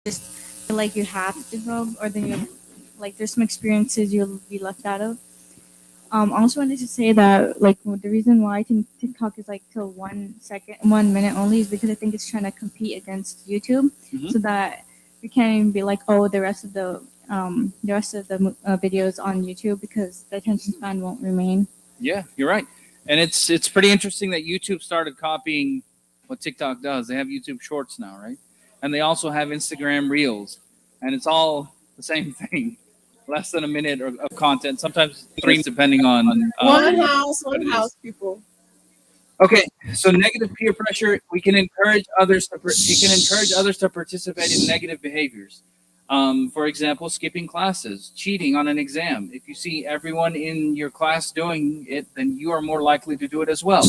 just feel like you have to go, or then you like there's some experiences you'll be left out of. I also wanted to say that like the reason why I think TikTok is like till 1 second, 1 minute only is because I think it's trying to compete against YouTube, so that we can't even be like, oh, the rest of the videos on YouTube, because the attention span won't remain. Yeah, you're right. And it's pretty interesting that YouTube started copying what TikTok does. They have YouTube Shorts now, right? And they also have Instagram Reels, and it's all the same thing. Less than a minute of content, sometimes 3 minutes, depending on One house, people. Okay, so negative peer pressure. We can encourage others to. You can encourage others to participate in negative behaviors. For example, skipping classes, cheating on an exam. If you see everyone in your class doing it, then you are more likely to do it as well.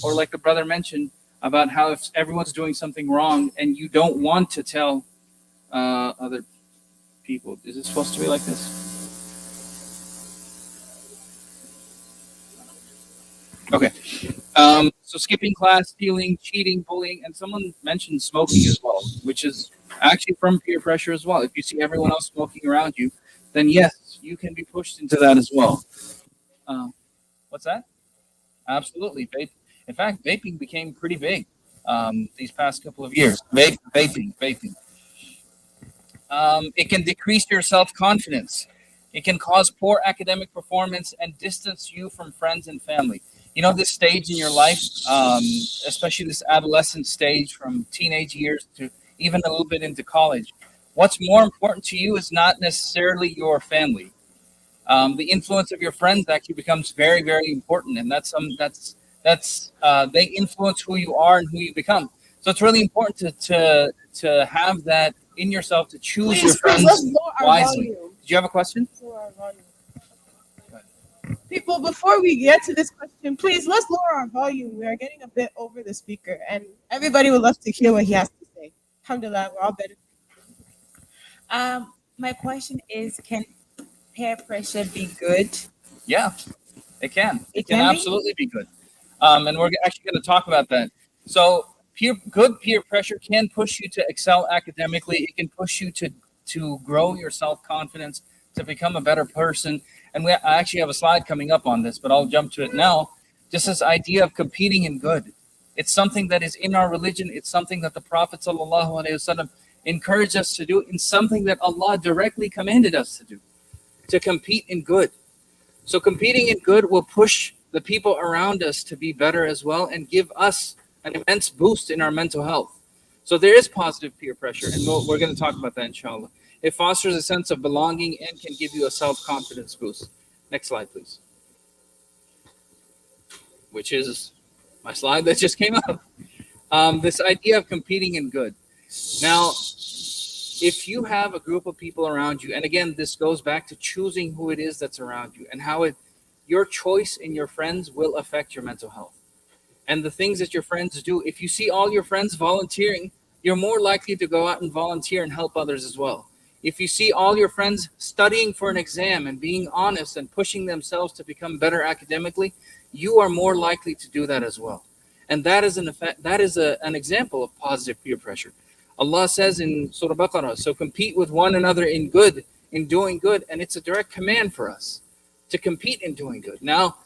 Or like the brother mentioned about how if everyone's doing something wrong and you don't want to tell other people, is it supposed to be like this? Okay. So skipping class, stealing, cheating, bullying, and someone mentioned smoking as well, which is actually from peer pressure as well. If you see everyone else smoking around you, then yes, you can be pushed into that as well. What's that? Absolutely. In fact, vaping became pretty big these past couple of years. Vaping. It can decrease your self-confidence. It can cause poor academic performance and distance you from friends and family. You know, this stage in your life, especially this adolescent stage from teenage years to even a little bit into college, what's more important to you is not necessarily your family. The influence of your friends actually becomes very, very important, and they influence who you are and who you become. So it's really important to have that in yourself, to choose your friends wisely. Did you have a question? People, before we get to this question, please let's lower our volume. We are getting a bit over the speaker, and everybody would love to hear what he has to say. Alhamdulillah, we're all better. My question is, can peer pressure be good? Yeah, it can. It can can be? absolutely be good. And we're actually going to talk about that. So good peer pressure can push you to excel academically. It can push you to grow your self-confidence, to become a better person. And I actually have a slide coming up on this, but I'll jump to it now. Just this idea of competing in good. It's something that is in our religion. It's something that the Prophet ﷺ encouraged us to do, and something that Allah directly commanded us to do, to compete in good. So competing in good will push the people around us to be better as well, and give us an immense boost in our mental health. So there is positive peer pressure, and we're going to talk about that, inshallah. It fosters a sense of belonging and can give you a self-confidence boost. Next slide, please. Which is my slide that just came up. This idea of competing in good. Now, if you have a group of people around you, and again, this goes back to choosing who it is that's around you, and how your choice in your friends will affect your mental health. And the things that your friends do, if you see all your friends volunteering, you're more likely to go out and volunteer and help others as well. If you see all your friends studying for an exam and being honest and pushing themselves to become better academically, you are more likely to do that as well. And that is an example of positive peer pressure. Allah says in Surah Baqarah, so compete with one another in good, in doing good, and it's a direct command for us to compete in doing good. Now,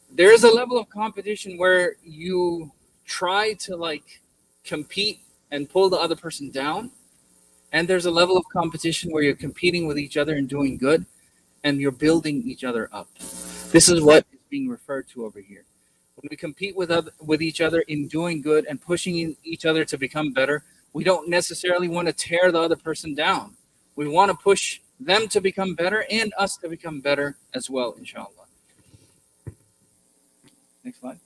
there is a level of competition where you try to compete and pull the other person down. And there's a level of competition where you're competing with each other and doing good, and you're building each other up. This is what is being referred to over here. When we compete with each other in doing good and pushing each other to become better, we don't necessarily want to tear the other person down. We want to push them to become better and us to become better as well, inshallah. Next slide.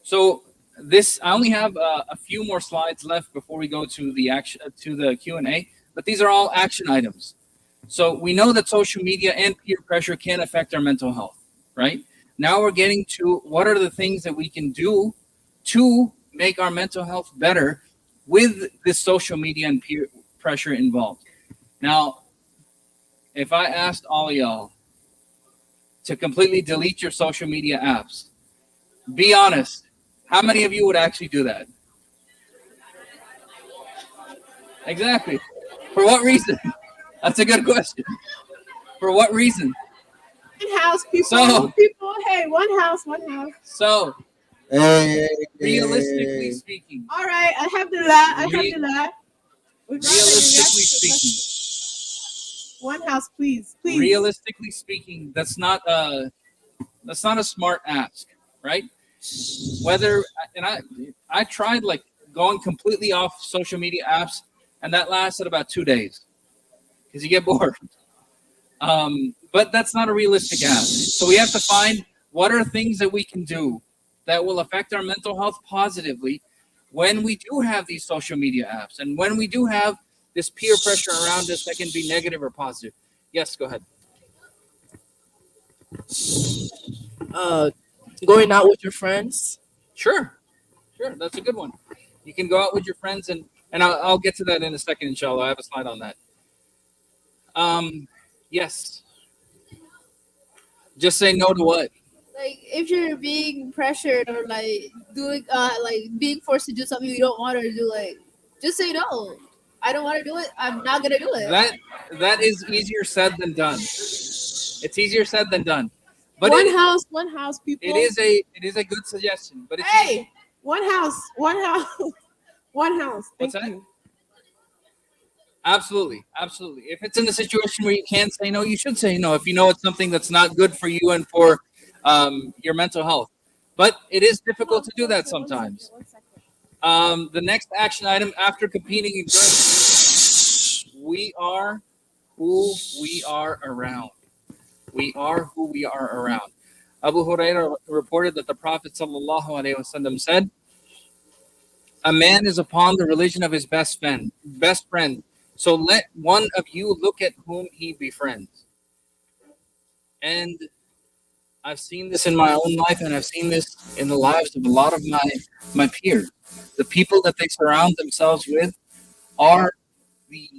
So I only have a few more slides left before we go to the Q&A, but these are all action items. So we know that social media and peer pressure can affect our mental health, right? Now we're getting to what are the things that we can do to make our mental health better with this social media and peer pressure involved. Now, if I asked all y'all to completely delete your social media apps, be honest, how many of you would actually do that? Exactly. For what reason? That's a good question. For what reason? One house, people. So- People. Hey, one house, one house. So, Hey, realistically speaking, All right, Alhamdulillah, Re- Alhamdulillah. We've already realistically reacted to speaking, one house, please, please. realistically speaking, that's not a smart ask, right? Whether and I tried like going completely off social media apps, and that lasted about 2 days because you get bored. But that's not a realistic ask. So we have to find what are things that we can do that will affect our mental health positively when we do have these social media apps and when we do have this peer pressure around us that can be negative or positive. Yes, go ahead. Going out with your friends. Sure, that's a good one. You can go out with your friends, and I'll get to that in a second, inshallah. I have a slide on that. Yes. Just say no to what? Like if you're being pressured or like doing like being forced to do something you don't want to do, like just say no. I don't want to do it. I'm not gonna do it. That is easier said than done. It's easier said than done. But One house, people. it is a good suggestion. But it's Hey, one house, one house, one house. Thank What's that? you. Absolutely. If it's in a situation where you can't say no, you should say no. If you know it's something that's not good for you and for your mental health. But it is difficult to do that sometimes. The next action item after competing in good, we are who we are around. We are who we are around. Abu Hurairah reported that the Prophet ﷺ said, "A man is upon the religion of his best friend. So let one of you look at whom he befriends." And I've seen this in my own life, and I've seen this in the lives of a lot of my peers. The people that they surround themselves with are the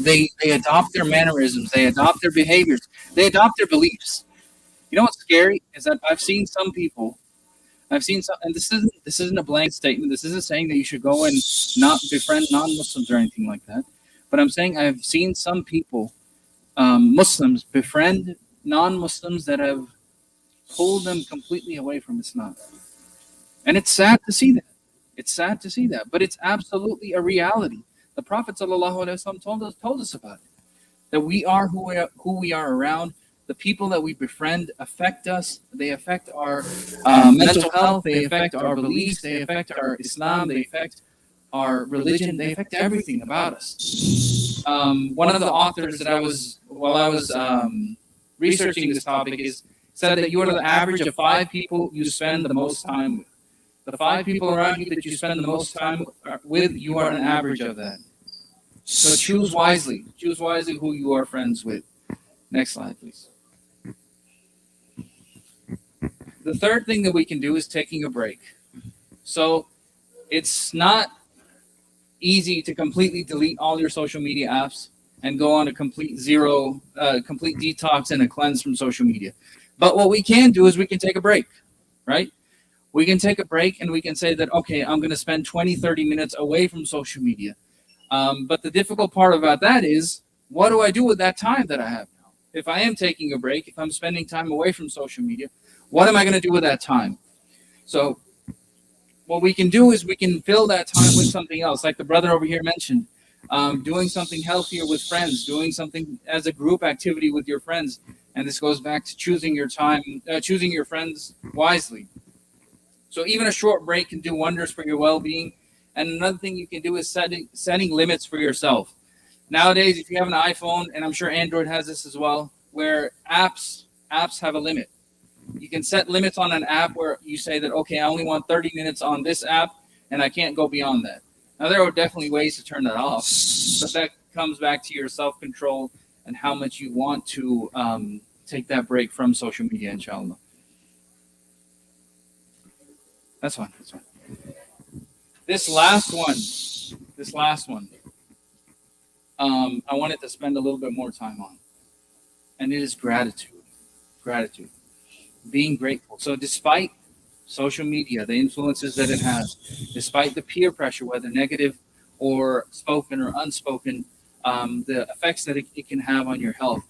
they adopt their mannerisms, they adopt their behaviors, they adopt their beliefs. You know what's scary is that I've seen some people. I've seen some, and this isn't a blanket statement. This isn't saying that you should go and not befriend non-Muslims or anything like that. But I'm saying I've seen some people, Muslims, befriend non-Muslims that have pulled them completely away from Islam. And it's sad to see that. It's sad to see that, but it's absolutely a reality. The Prophet ﷺ told us about it. That we are who we are around. The people that we befriend affect us. They affect our mental health. They affect our beliefs. They affect our Islam. They affect our religion. They affect everything about us. One of the authors that while I was researching this topic said that you are the average of 5 people you spend the most time with. The 5 people around you that you spend the most time with, you are an average of that. So choose wisely. Choose wisely who you are friends with. Next slide, please. The third thing that we can do is taking a break. So it's not easy to completely delete all your social media apps and go on a complete detox and a cleanse from social media. But what we can do is we can take a break, right? We can take a break and we can say that, okay, I'm going to spend 20, 30 minutes away from social media. But the difficult part about that is, what do I do with that time that I have now? If I am taking a break, if I'm spending time away from social media, what am I going to do with that time? So what we can do is we can fill that time with something else, like the brother over here mentioned, doing something healthier with friends, doing something as a group activity with your friends. And this goes back to choosing your time, choosing your friends wisely. So even a short break can do wonders for your well-being. And another thing you can do is setting limits for yourself. Nowadays, if you have an iPhone, and I'm sure Android has this as well, where apps have a limit. You can set limits on an app where you say that, okay, I only want 30 minutes on this app, and I can't go beyond that. Now, there are definitely ways to turn that off, but that comes back to your self-control and how much you want to take that break from social media, inshallah. That's fine. This last one, I wanted to spend a little bit more time on, and it is gratitude. Gratitude. Being grateful. So despite social media, the influences that it has, despite the peer pressure, whether negative or spoken or unspoken, the effects that it can have on your health.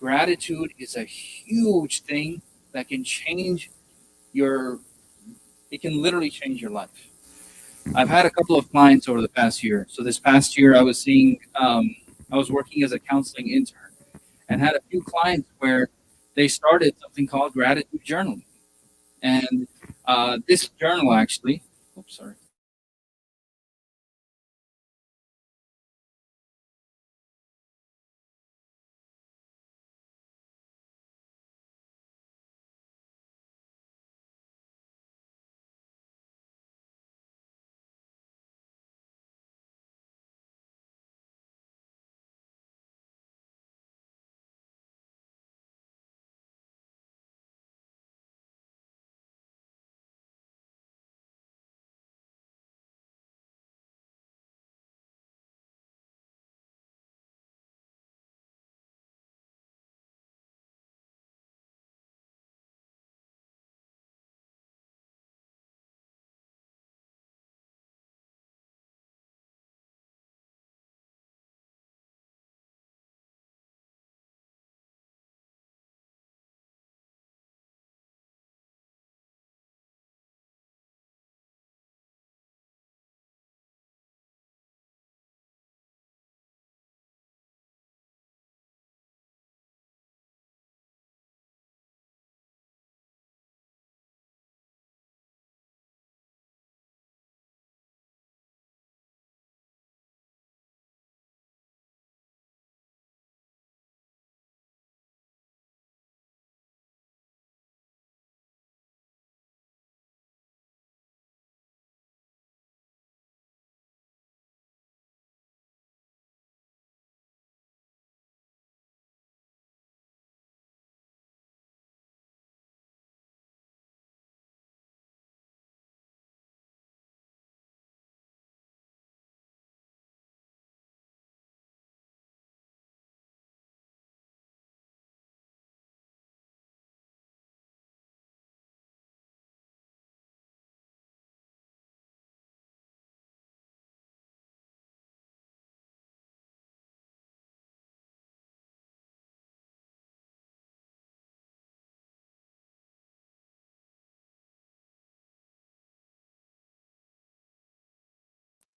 Gratitude is a huge thing that can change your, it can literally change your life. I've had a couple of clients over the past year. So this past year, I was seeing, I was working as a counseling intern and had a few clients where they started something called gratitude journaling. And this journal actually, oops, sorry.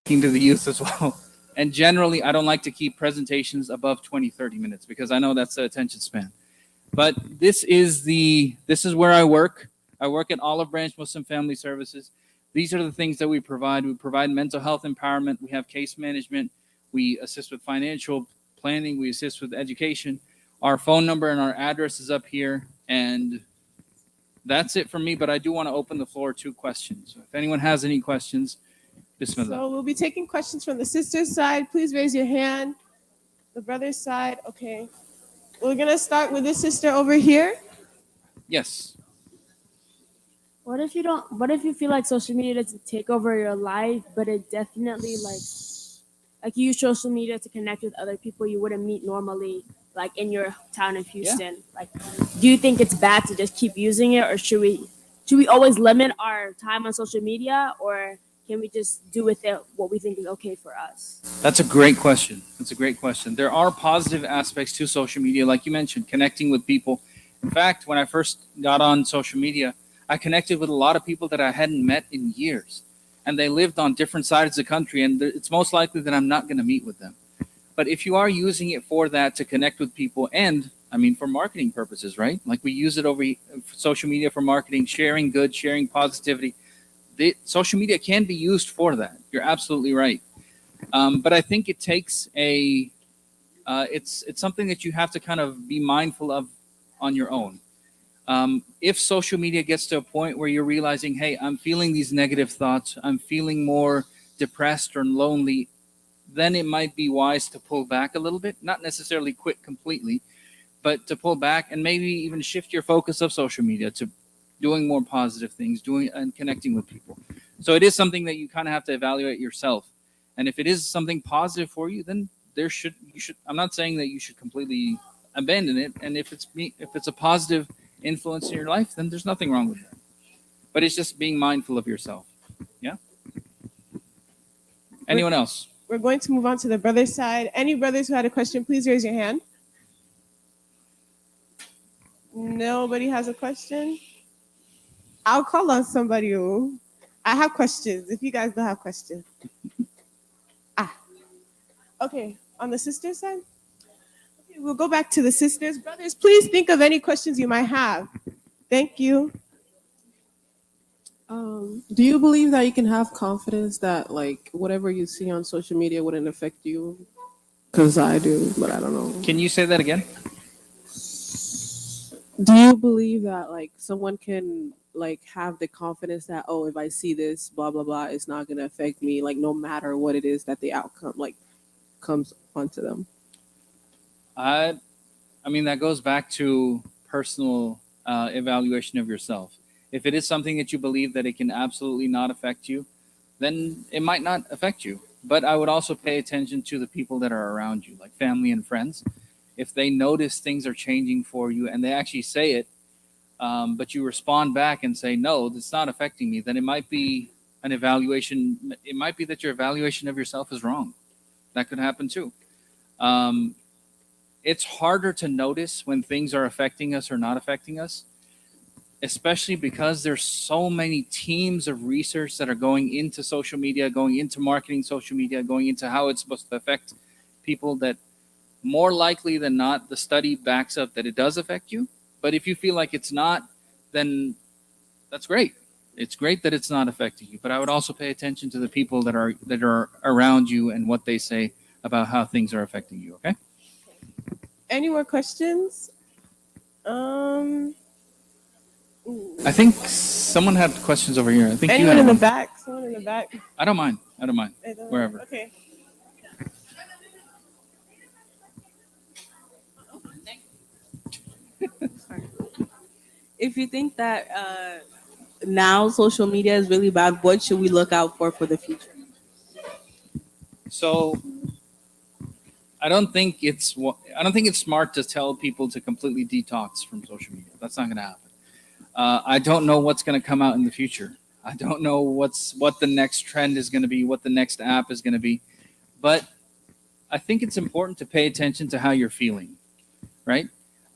To the youth as well. And generally, I don't like to keep presentations above 20, 30 minutes because I know that's the attention span. But this is where I work. I work at Olive Branch Muslim Family Services. These are the things that we provide. We provide mental health empowerment. We have case management. We assist with financial planning. We assist with education. Our phone number and our address is up here. And that's it for me. But I do want to open the floor to questions. If anyone has any questions, bismillah. So we'll be taking questions from the sister's side. Please raise your hand. The brother's side. Okay. We're gonna start with this sister over here. Yes. What if you don't? What if you feel like social media doesn't take over your life, but it definitely like you use social media to connect with other people you wouldn't meet normally, like in your town of Houston. Like, do you think it's bad to just keep using it, or should we always limit our time on social media, or can we just do with it what we think is okay for us? That's a great question. That's a great question. There are positive aspects to social media, like you mentioned, connecting with people. In fact, when I first got on social media, I connected with a lot of people that I hadn't met in years. And they lived on different sides of the country, and it's most likely that I'm not going to meet with them. But if you are using it for that, to connect with people, and I mean, for marketing purposes, right? Like we use it over social media for marketing, sharing good, sharing positivity. Social media can be used for that. You're absolutely right. But I think it takes it's something that you have to kind of be mindful of on your own. If social media gets to a point where you're realizing, hey, I'm feeling these negative thoughts, I'm feeling more depressed or lonely, then it might be wise to pull back a little bit, not necessarily quit completely, but to pull back and maybe even shift your focus of social media to doing more positive things, doing and connecting with people. So it is something that you kind of have to evaluate yourself. And if it is something positive for you, then you should. I'm not saying that you should completely abandon it. And if it's a positive influence in your life, then there's nothing wrong with that. But it's just being mindful of yourself. Yeah. Anyone else? we're going to move on to the brothers' side. Any brothers who had a question, please raise your hand. Nobody has a question? I'll call on somebody who. I have questions if you guys don't have questions. Okay, on the sisters' side? Okay, we'll go back to the sisters. Brothers, please think of any questions you might have. Thank you. Do you believe that you can have confidence that like whatever you see on social media wouldn't affect you? Because I do, but I don't know. Can you say that again? Do you believe that like someone can like have the confidence that, oh, if I see this blah blah blah, it's not gonna affect me, like no matter what it is that the outcome like comes onto them? I mean, that goes back to personal evaluation of yourself. If it is something that you believe that it can absolutely not affect you, then it might not affect you. But I would also pay attention to the people that are around you, like family and friends. If they notice things are changing for you and they actually say it, but you respond back and say, no, it's not affecting me, then it might be an evaluation. It might be that your evaluation of yourself is wrong. That could happen too. It's harder to notice when things are affecting us or not affecting us, especially because there's so many teams of research that are going into social media, going into marketing social media, going into how it's supposed to affect people, that more likely than not, the study backs up that it does affect you. But if you feel like it's not, then that's great. It's great that it's not affecting you. But I would also pay attention to the people that are around you and what they say about how things are affecting you. Okay. Any more questions? I think someone had questions over here. I think Anyone you in had the one. back? Someone in the back? I don't mind. I don't mind. I don't know. Wherever. Okay. If you think that now social media is really bad, what should we look out for the future? So I don't think it's smart to tell people to completely detox from social media. That's not going to happen. I don't know what's going to come out in the future. I don't know what the next trend is going to be, what the next app is going to be. But I think it's important to pay attention to how you're feeling, right?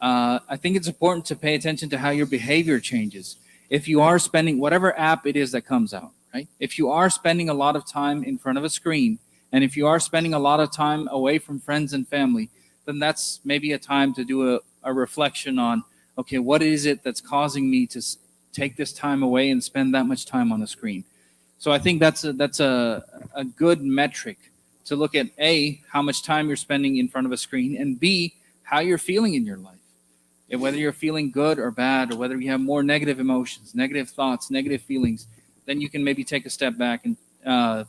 I think it's important to pay attention to how your behavior changes. If you are spending whatever app it is that comes out, right? If you are spending a lot of time in front of a screen, and if you are spending a lot of time away from friends and family, then that's maybe a time to do a reflection on, okay, what is it that's causing me to take this time away and spend that much time on the screen? So I think that's a good metric to look at, A, how much time you're spending in front of a screen, and B, how you're feeling in your life. And whether you're feeling good or bad, or whether you have more negative emotions, negative thoughts, negative feelings, then you can maybe take a step back and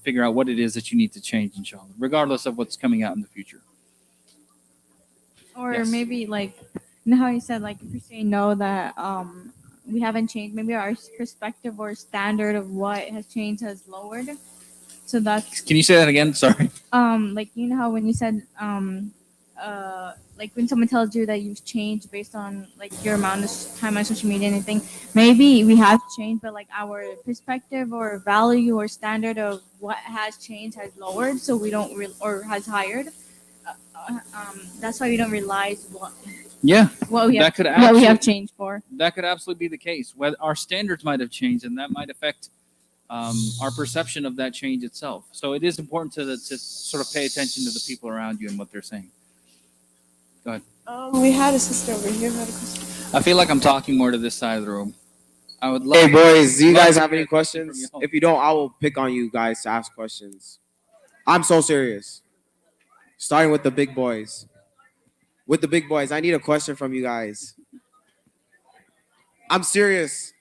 figure out what it is that you need to change, inshallah, regardless of what's coming out in the future. Or Yes. maybe like, you know how you said, like, if we say no, that we haven't changed, maybe our perspective or standard of what has changed has lowered. So that's Can you say that again? Sorry. like, you know how when you said like when someone tells you that you've changed based on like your amount of time on social media and anything, maybe we have changed, but like our perspective or value or standard of what has changed has lowered, so we don't or has higher. That's why we don't realize Yeah, what we that have could what we have absolutely- changed for. that could absolutely be the case. Whether our standards might have changed, and that might affect our perception of that change itself. So it is important to sort of pay attention to the people around you and what they're saying. Go ahead. We had a sister over here who had a question. I feel like I'm talking more to this side of the room. I would love. Hey boys, do you love guys to have hear any a question from questions? y'all. If you don't, I will pick on you guys to ask questions. I'm so serious. Starting with the big boys. With the big boys, I need a question from you guys. I'm serious.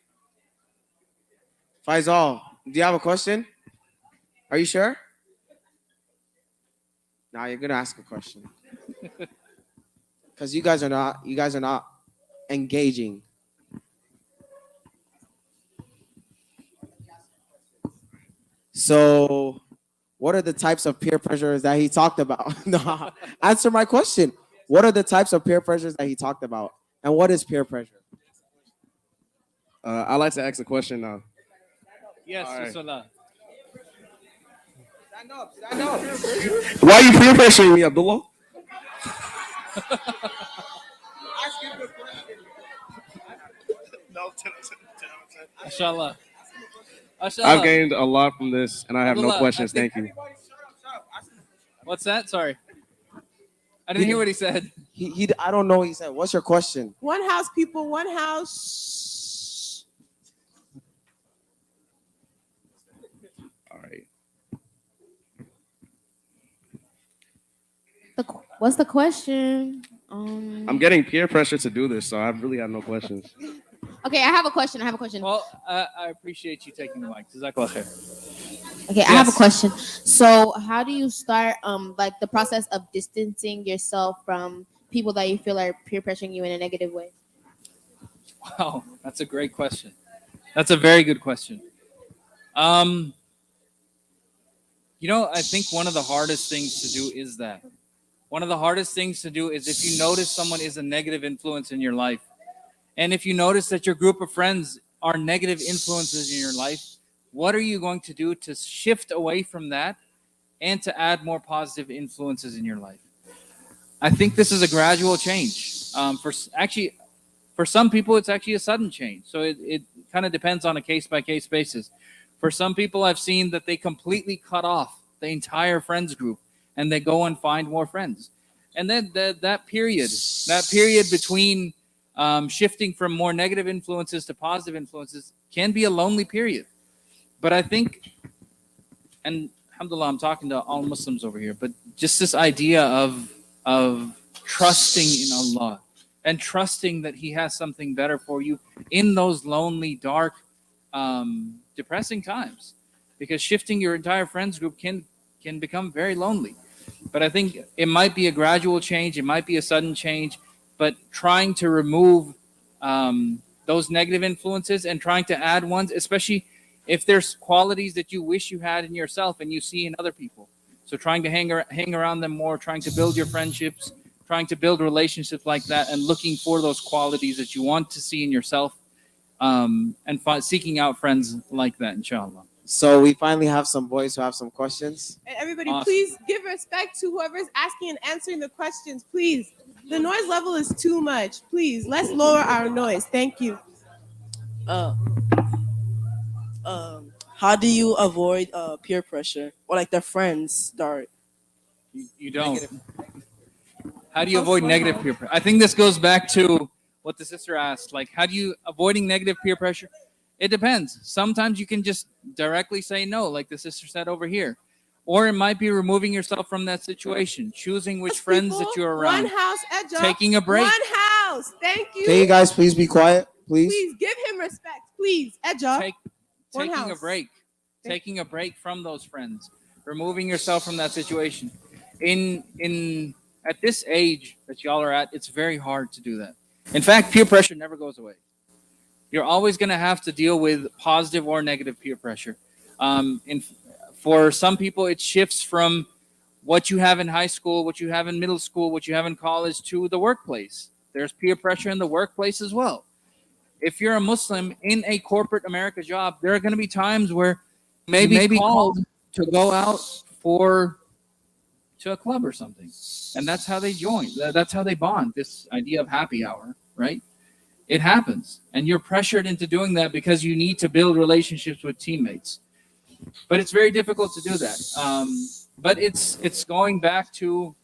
Faisal, do you have a question? Are you sure? Now you're gonna ask a question. Because you guys are not engaging. So, what are the types of peer pressures that he talked about? No, answer my question. What are the types of peer pressures that he talked about? And what is peer pressure? I'd like to ask a question now. Yes, All right. Salah. Why are you peer pressuring me, Abdullah? Mashallah. I've Mashallah. gained a lot from this, and I have no Abdullah, questions. I think- Thank you. What's that? Sorry. I didn't hear what he said. He I don't know what he said. What's your question? One house, people. One house. All right. What's the question? I'm getting peer pressure to do this, so I really have no questions. Okay, I have a question. Well, I appreciate you taking the mic. Jazakallah khair. Okay, I have a question. So, how do you start like the process of distancing yourself from people that you feel are peer pressuring you in a negative way? Wow, that's a great question. That's a very good question. I think one of the hardest things to do is that. One of the hardest things to do is if you notice someone is a negative influence in your life, and if you notice that your group of friends are negative influences in your life, what are you going to do to shift away from that and to add more positive influences in your life? I think this is a gradual change. For some people, it's actually a sudden change. So it kind of depends on a case-by-case basis. For some people, I've seen that they completely cut off the entire friends group and they go and find more friends. And then that period between shifting from more negative influences to positive influences can be a lonely period. But I think, and alhamdulillah, I'm talking to all Muslims over here, but just this idea of trusting in Allah and trusting that He has something better for you in those lonely, dark, depressing times. Because shifting your entire friends group can become very lonely. But I think it might be a gradual change, it might be a sudden change, but trying to remove those negative influences and trying to add ones, especially if there's qualities that you wish you had in yourself and you see in other people. So trying to hang around them more, trying to build your friendships, trying to build relationships like that, and looking for those qualities that you want to see in yourself, and seeking out friends like that, inshallah. So we finally have some boys who have some questions. And everybody, Awesome. please give respect to whoever's asking and answering the questions. Please. The noise level is too much. Please, let's lower our noise. Thank you. How do you avoid peer pressure or like their friends start? You don't. How do you avoid negative peer pressure? I think this goes back to what the sister asked. Like, how do you avoiding negative peer pressure? It depends. Sometimes you can just directly say no, like the sister said over here. Or it might be removing yourself from that situation, choosing which friends that you're around, One house, Edja. taking a break. One house. Thank you. Can you guys please be quiet, please? Please give him respect. Please, Edja. One Taking a house. break. Taking a break from those friends, removing yourself from that situation. In at this age that y'all are at, it's very hard to do that. In fact, peer pressure never goes away. You're always going to have to deal with positive or negative peer pressure. For some people, it shifts from what you have in high school, what you have in middle school, what you have in college to the workplace. There's peer pressure in the workplace as well. If you're a Muslim in a corporate America job, there are going to be times where maybe called to go out to a club or something. And that's how they join. That's how they bond, this idea of happy hour, right? It happens. And you're pressured into doing that because you need to build relationships with teammates. But it's very difficult to do that. But it's going back to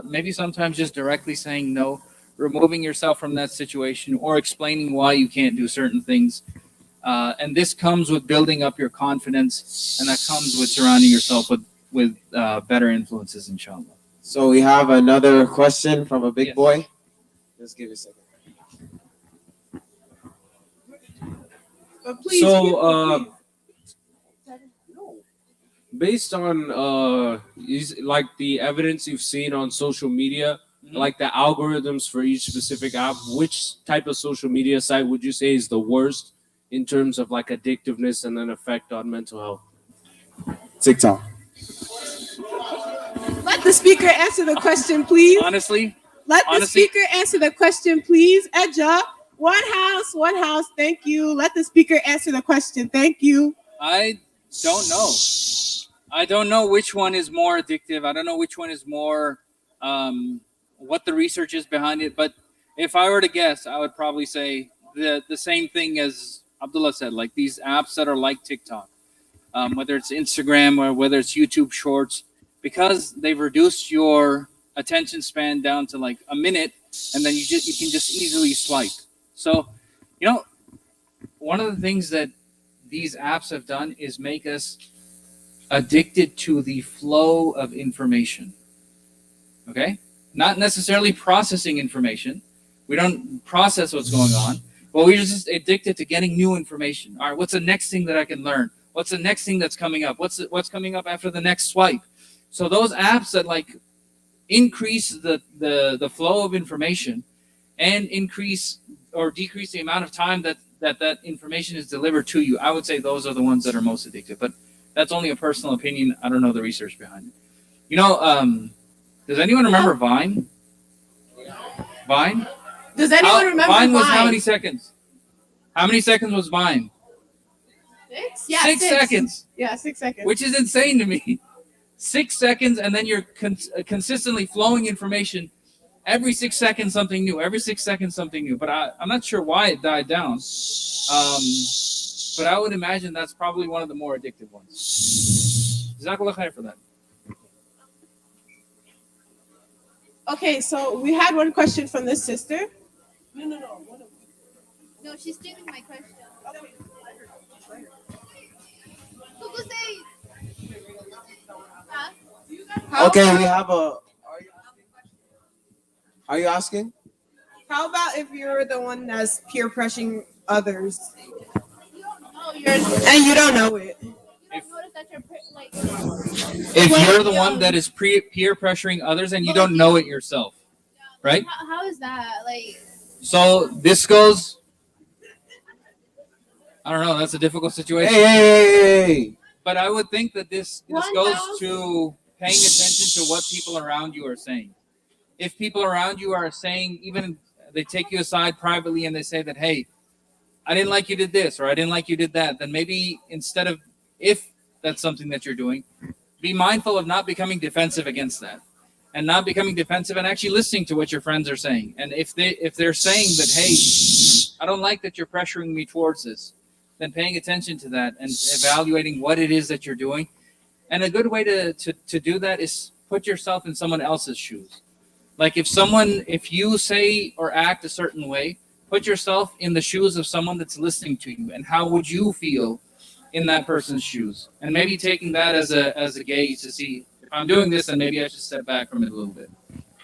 maybe sometimes just directly saying no, removing yourself from that situation, or explaining why you can't do certain things. And this comes with building up your confidence, and that comes with surrounding yourself with better influences, inshallah. So we have another question from a big boy. Just give it a second. But please, So, based on like the evidence you've seen on social media, like the algorithms for each specific app, which type of social media site would you say is the worst in terms of like addictiveness and then effect on mental health? TikTok. let the speaker answer the question, please. Honestly, Let the speaker answer the question, please. Edja, one house. Thank you. Let the speaker answer the question. Thank you. I don't know. I don't know which one is more addictive. I don't know which one is more what the research is behind it. But if I were to guess, I would probably say the same thing as Abdullah said, like these apps that are like TikTok, whether it's Instagram or whether it's YouTube Shorts, because they've reduced your attention span down to like a minute, and then you can just easily swipe. So, you know, one of the things that these apps have done is make us addicted to the flow of information. Okay? Not necessarily processing information. We don't process what's going on, but we're just addicted to getting new information. All right, what's the next thing that I can learn? What's the next thing that's coming up? What's coming up after the next swipe? So those apps that like increase the flow of information and increase or decrease the amount of time that information is delivered to you, I would say those are the ones that are most addictive. But that's only a personal opinion. I don't know the research behind it. You know, does anyone remember Vine? Vine? Does anyone remember Vine? Was Vine? how many seconds? How many seconds was Vine? 6? Yeah, 6 seconds. Yeah, 6 seconds. Which is insane to me. 6 seconds, and then you're consistently flowing information. Every 6 seconds, something new. Every 6 seconds, something new. But I'm not sure why it died down. But I would imagine that's probably one of the more addictive ones. Jazakallah khair for that. Okay, so we had one question from this sister. No. No, she's stealing my question. Okay, we have a. Are you asking? How about if you're the one that's peer pressuring others And you don't know it? If you're the one that is peer pressuring others and you don't know it yourself, right? How is that? Like, So this goes. I don't know. That's a difficult situation. Hey. But I would think that this goes to paying attention to what people around you are saying. If people around you are saying, even they take you aside privately and they say that, hey, I didn't like you did this or I didn't like you did that, then maybe instead of, if that's something that you're doing, be mindful of not becoming defensive against that and not becoming defensive and actually listening to what your friends are saying. And if they're saying that, hey, I don't like that you're pressuring me towards this, then paying attention to that and evaluating what it is that you're doing. And a good way to do that is put yourself in someone else's shoes. Like if you say or act a certain way, put yourself in the shoes of someone that's listening to you, and how would you feel in that person's shoes? And maybe taking that as a gauge to see, if I'm doing this, then maybe I should step back from it a little bit.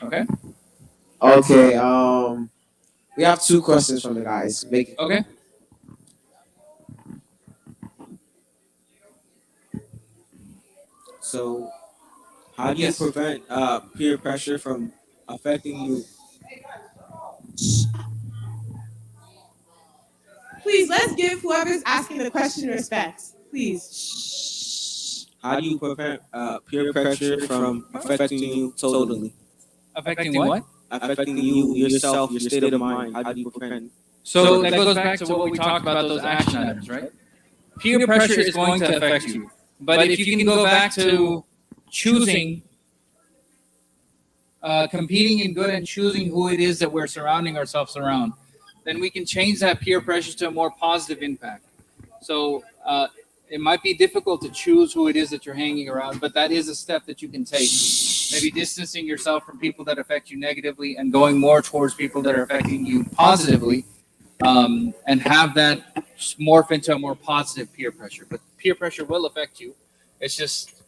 Okay? Okay, we have 2 questions from the guys. Okay. So, how do you prevent peer pressure from affecting you? Please, let's give whoever's asking the question respect. Please. How do you prevent peer pressure from affecting you totally? Affecting what? Affecting you, yourself, your state of mind. How do you prevent? So that goes back to what we talked about, those action items, right? Peer pressure is going to affect you. But if you can go back to choosing, competing in good and choosing who it is that we're surrounding ourselves around, then we can change that peer pressure to a more positive impact. So it might be difficult to choose who it is that you're hanging around, but that is a step that you can take. Maybe distancing yourself from people that affect you negatively and going more towards people that are affecting you positively, and have that morph into a more positive peer pressure. But peer pressure will affect you. It's just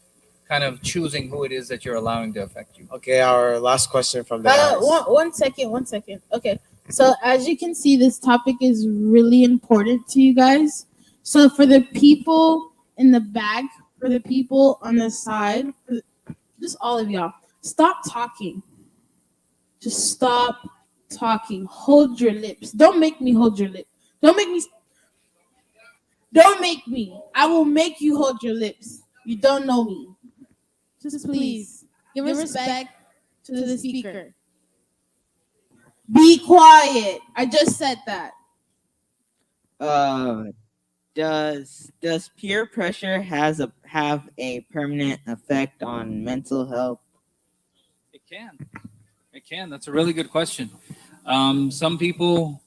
kind of choosing who it is that you're allowing to affect you. Okay, our last question from the guys. One second. Okay. So as you can see, this topic is really important to you guys. So for the people in the back, for the people on the side, just all of y'all, stop talking. Just stop talking. Hold your lips. Don't make me hold your lip. Don't make me. I will make you hold your lips. You don't know me. Just please give respect to the speaker. Be quiet. I just said that. Does peer pressure have a permanent effect on mental health? It can. It can. That's a really good question. Um, some people,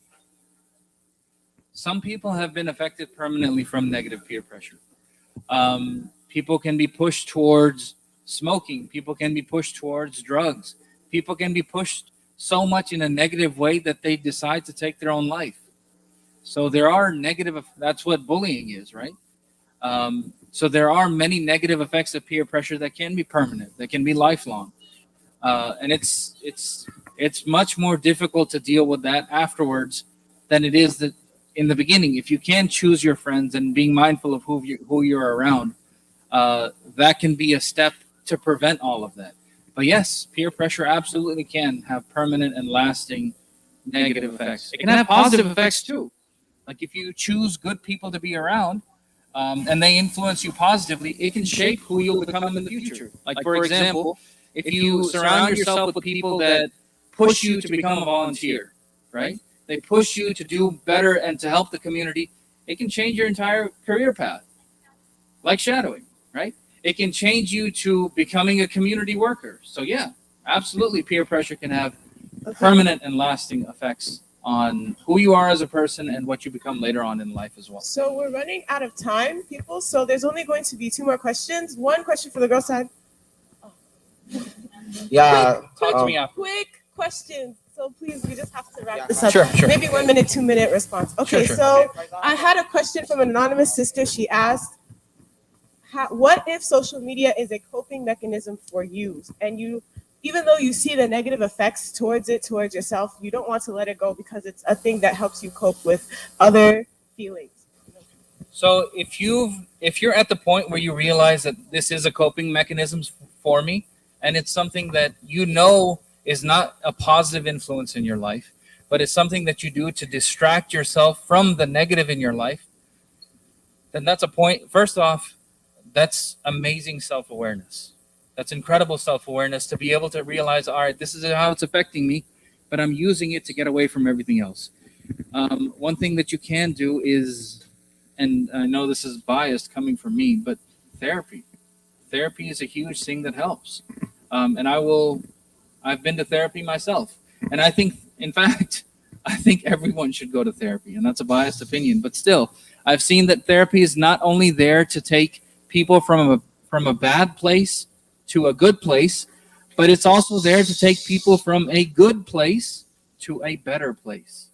some people have been affected permanently from negative peer pressure. People can be pushed towards smoking. People can be pushed towards drugs. People can be pushed so much in a negative way that they decide to take their own life. So there are negative. That's what bullying is, right? So there are many negative effects of peer pressure that can be permanent, that can be lifelong, and it's much more difficult to deal with that afterwards than it is that in the beginning. If you can choose your friends and being mindful of who you're around, that can be a step to prevent all of that. But yes, peer pressure absolutely can have permanent and lasting negative effects. It can have positive effects too. Like if you choose good people to be around, and they influence you positively, it can shape who you'll become in the future. Like for example, if you surround yourself with people that push you to become a volunteer, right? They push you to do better and to help the community. It can change your entire career path, like shadowing, right? It can change you to becoming a community worker. So yeah, absolutely, peer pressure can have permanent and lasting effects on who you are as a person and what you become later on in life as well. So we're running out of time, people. So there's only going to be 2 more questions. One question for the girl side. Yeah. Talk to me after. Quick questions. So please, we just have to wrap Yeah, this up. Sure. Maybe 1 minute, 2 minute response. Okay, Sure. so I had a question from an anonymous sister. She asked, what if social media is a coping mechanism for you? And you, even though you see the negative effects towards yourself, you don't want to let it go because it's a thing that helps you cope with other feelings. So if you're at the point where you realize that this is a coping mechanism for me, and it's something that you know is not a positive influence in your life, but it's something that you do to distract yourself from the negative in your life, then that's a point. First off, that's amazing self-awareness. That's incredible self-awareness to be able to realize, all right, this is how it's affecting me, but I'm using it to get away from everything else. One thing that you can do is, and I know this is biased coming from me, but therapy. Therapy is a huge thing that helps. And I've been to therapy myself. And I think, in fact, I think everyone should go to therapy. And that's a biased opinion. But still, I've seen that therapy is not only there to take people from a bad place to a good place, but it's also there to take people from a good place to a better place.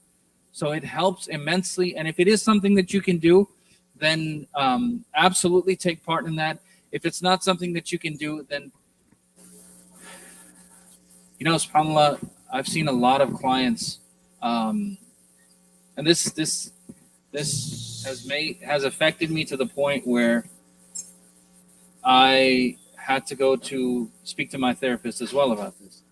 So it helps immensely. And if it is something that you can do, then absolutely take part in that. If it's not something that you can do, then, subhanAllah, I've seen a lot of clients, and this has affected me to the point where I had to go to speak to my therapist as well about this.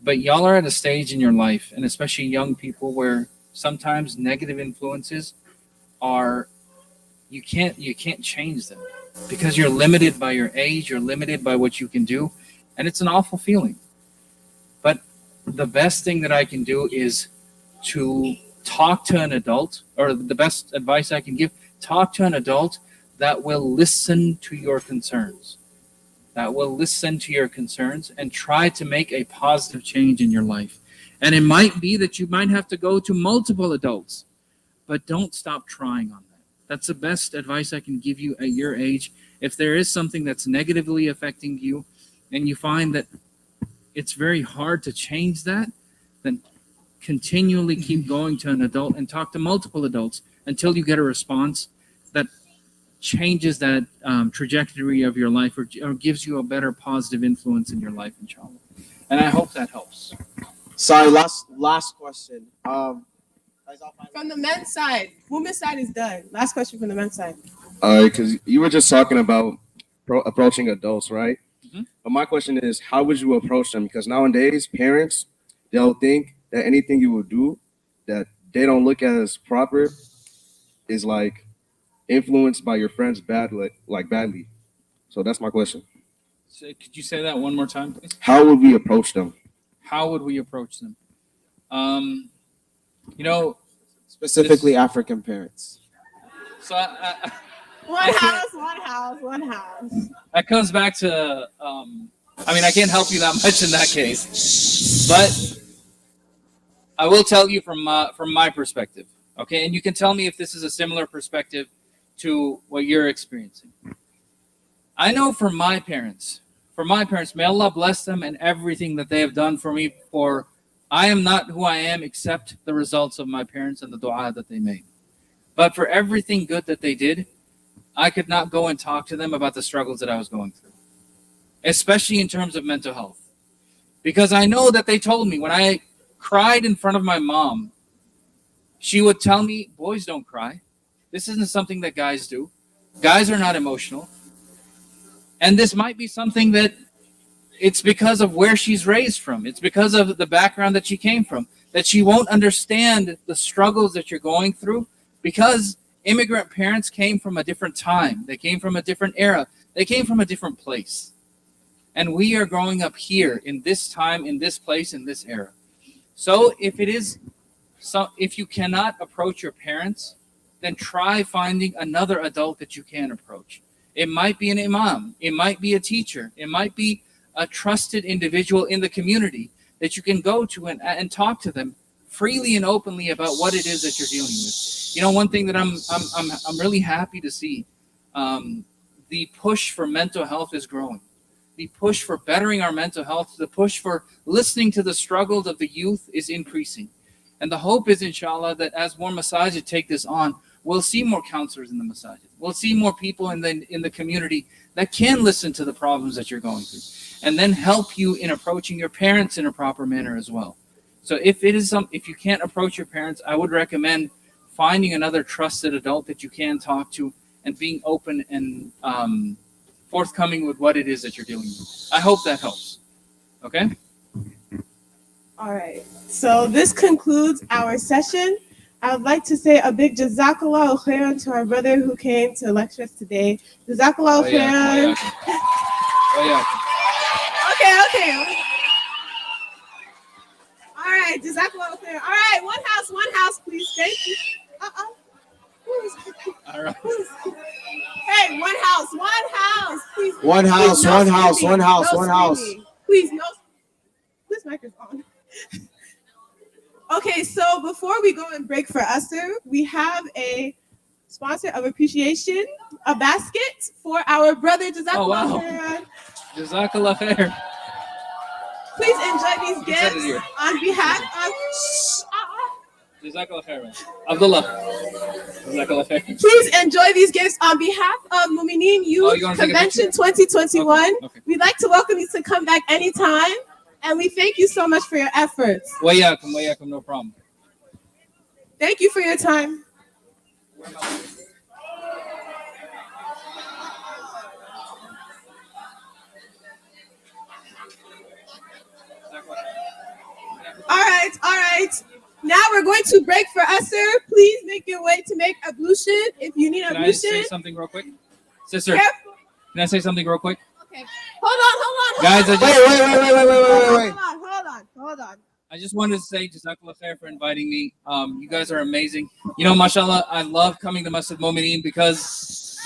But y'all are at a stage in your life, and especially young people, where sometimes negative influences are you can't change them because you're limited by your age, you're limited by what you can do, and it's an awful feeling. But the best thing that I can do is to talk to an adult, or the best advice I can give, talk to an adult that will listen to your concerns, and try to make a positive change in your life. And it might be that you might have to go to multiple adults, but don't stop trying on that. That's the best advice I can give you at your age. If there is something that's negatively affecting you and you find that it's very hard to change that, then continually keep going to an adult and talk to multiple adults until you get a response that changes that trajectory of your life, or gives you a better positive influence in your life, inshallah. And I hope that helps. Sorry, last question. From the men's side, women's side is done. Last question from the men's side. All right, because you were just talking about approaching adults, right? Mm-hmm. But my question is, how would you approach them? Because nowadays, parents, they'll think that anything you will do that they don't look at as proper is like influenced by your friends badly. So that's my question. So could you say that one more time, please? How would we approach them? How would we approach them? Specifically African parents. So One house, one house, one house. that comes back to. I mean, I can't help you that much in that case, but I will tell you from my perspective. Okay, and you can tell me if this is a similar perspective to what you're experiencing. I know for my parents, may Allah bless them and everything that they have done for me. For I am not who I am except the results of my parents and the dua that they made. But for everything good that they did, I could not go and talk to them about the struggles that I was going through, especially in terms of mental health. Because I know that they told me when I cried in front of my mom, she would tell me, boys don't cry. This isn't something that guys do. Guys are not emotional. And this might be something that it's because of where she's raised from. It's because of the background that she came from, that she won't understand the struggles that you're going through because immigrant parents came from a different time. They came from a different era. They came from a different place. And we are growing up here in this time, in this place, in this era. So if you cannot approach your parents, then try finding another adult that you can approach. It might be an imam, it might be a teacher, it might be a trusted individual in the community that you can go to and talk to them freely and openly about what it is that you're dealing with. You know, one thing that I'm really happy to see, the push for mental health is growing. The push for bettering our mental health, the push for listening to the struggles of the youth is increasing. And the hope is, inshallah, that as more masajid take this on, we'll see more counselors in the masajid. We'll see more people in the community that can listen to the problems that you're going through and then help you in approaching your parents in a proper manner as well. So if you can't approach your parents, I would recommend finding another trusted adult that you can talk to and being open and forthcoming with what it is that you're dealing with. I hope that helps. Okay? All right. So this concludes our session. I would like to say a big jazakallah khairan to our brother who came to lecture us today. Jazakallah khairan. Okay. All right, jazakallah khairan. All right, one house, please. Thank you. All right. Hey, one house, please. One house, Please, one house, screaming. one house, No one house. screaming. Please, no. This mic is on. Okay, so before we go and break for Usher, we have a sponsor of appreciation, a basket for our brother Jazakallah Oh, wow. khairan. Jazakallah khair. Please enjoy these You said it gifts here. on behalf of. Jazakallah khair. Abdullah. Jazakallah khair. Please enjoy these gifts on behalf of Mumineen Youth you wanna take a Convention picture? 2021. Okay. We'd like to welcome you to come back anytime, and we thank you so much for your efforts. Wayakum, no problem. Thank you for your time. All right. Now we're going to break for Usher. Please make your way to make ablution if you need Can I just say ablution. something real quick? Sister, Careful. can I say something real quick? Okay. Hold on. Guys, I just- Hold on. I just wanted to say Jazakallah khair for inviting me. You guys are amazing. You know, mashallah, I love coming to Masjid Mumineen because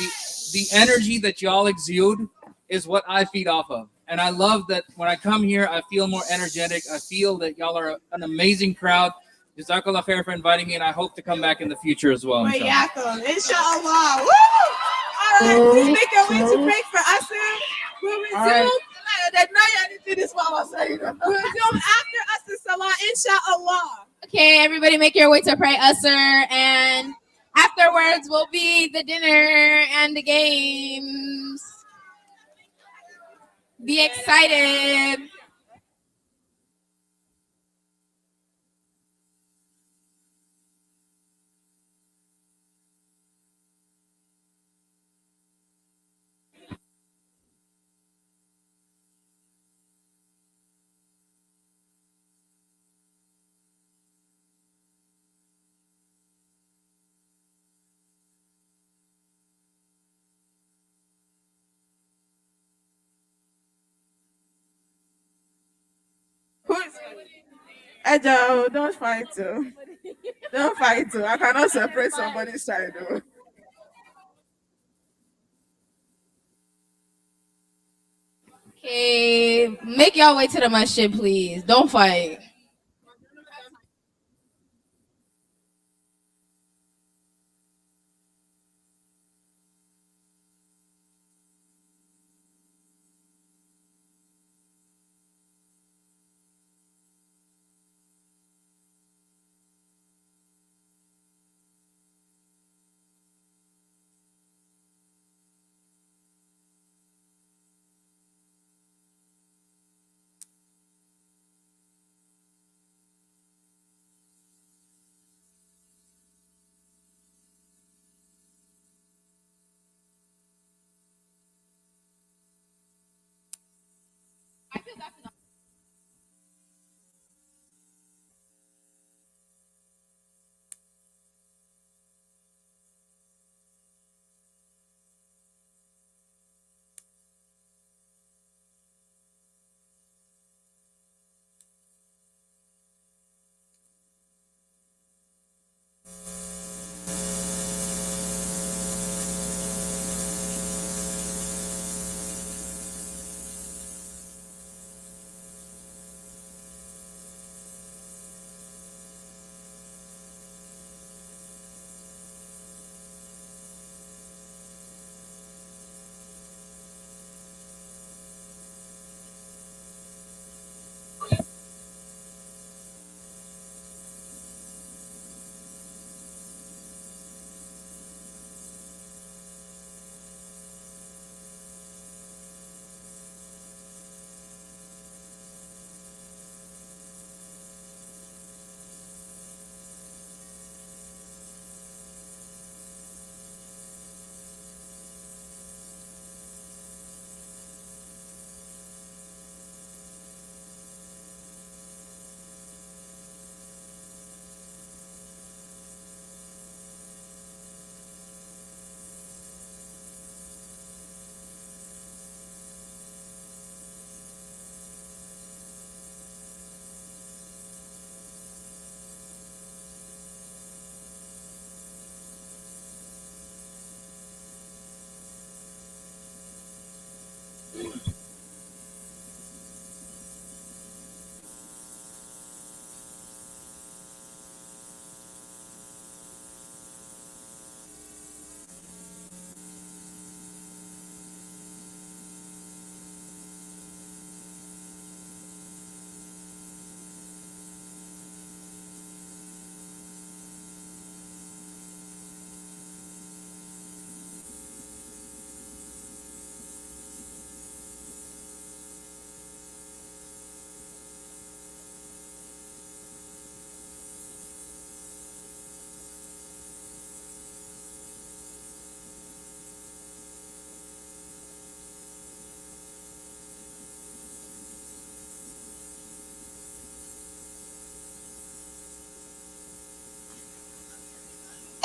the energy that y'all exude is what I feed off of. And I love that when I come here, I feel more energetic. I feel that y'all are an amazing crowd. Jazakallah khair for inviting me, and I hope to come back in the future as well. Inshallah. Wayakum, inshallah. Woo! All right, please make your way to break for Usher. We'll resume. right. We'll resume after Usher Salah, inshallah. Okay, everybody make your way to pray Usher, and afterwards will be the dinner and the games. Be excited. Ejo, don't fight too. Don't fight too. I cannot separate somebody's child. Okay, make your way to the masjid, please. Don't fight.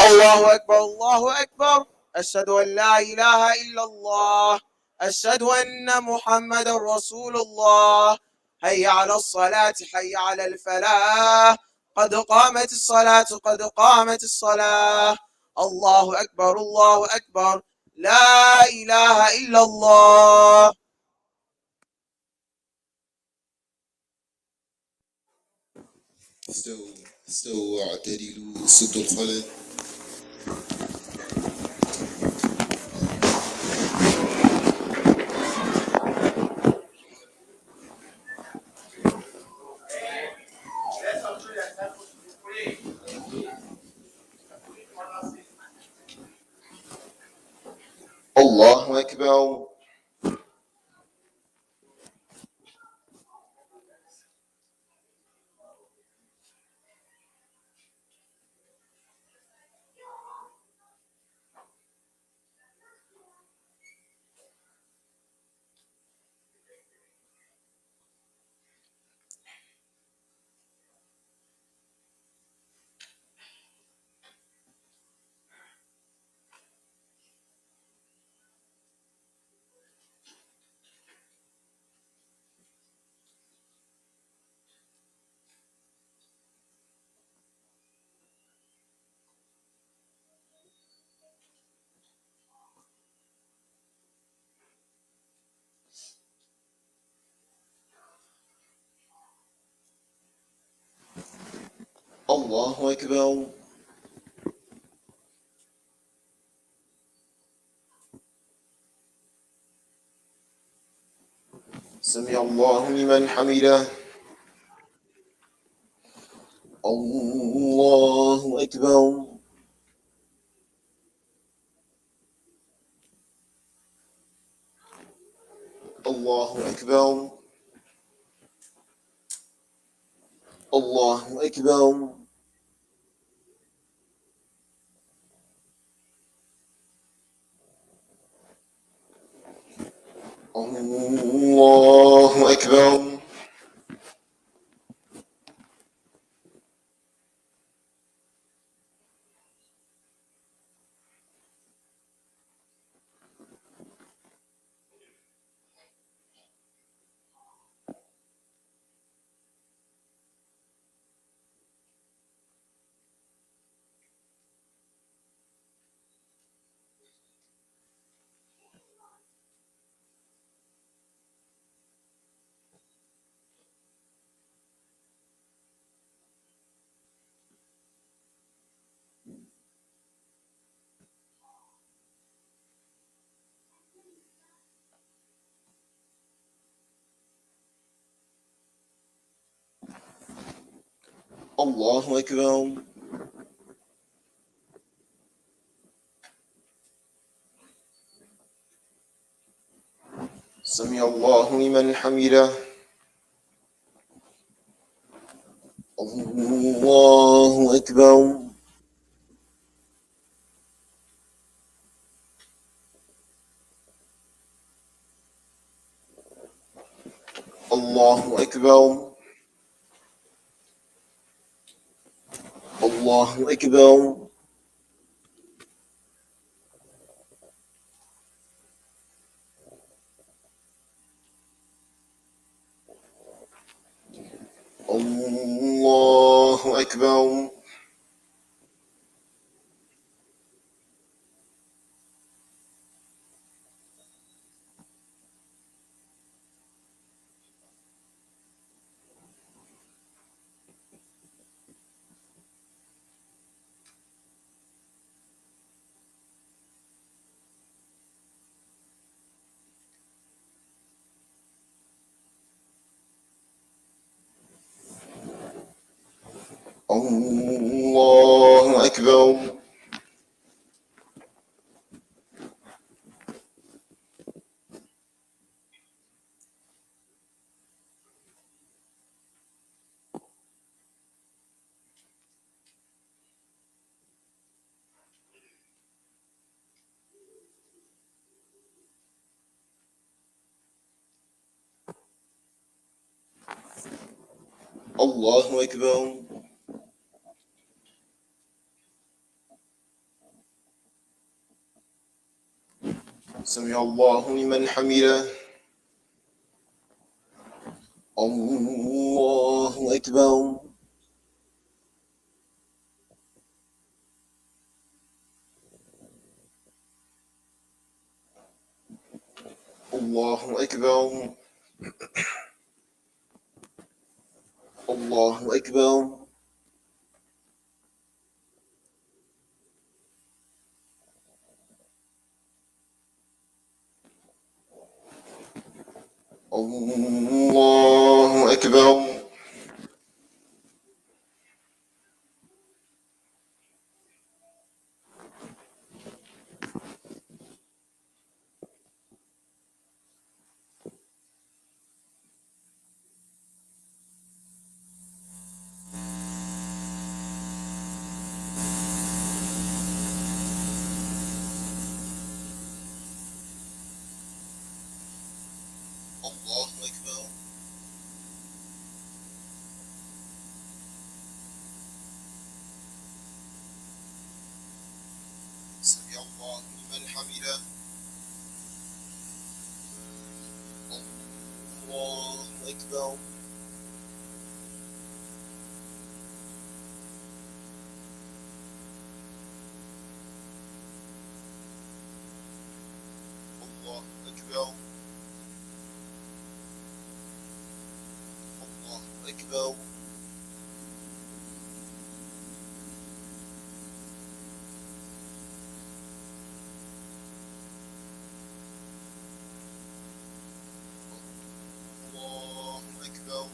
الله أكبر الله أكبر. أشهد أن لا إله إلا الله. أشهد أن محمد رسول الله. هيا على الصلاة حي على الفلاح. قد قامت الصلاة قد قامت الصلاة. الله أكبر الله أكبر. لا إله إلا الله. استووا واعتدلوا سدوا الخلل. الله أكبر. الله أكبر سمع الله لمن حمده الله أكبر الله أكبر الله أكبر الله أكبر الله أكبر سمع الله لمن حمده الله أكبر الله أكبر الله أكبر الله أكبر الله أكبر الله أكبر سمع الله لمن حمده الله أكبر الله أكبر الله أكبر الله أكبر الله أكبر سمع الله لمن حمده الله أكبر الله أكبر الله أكبر أكبر.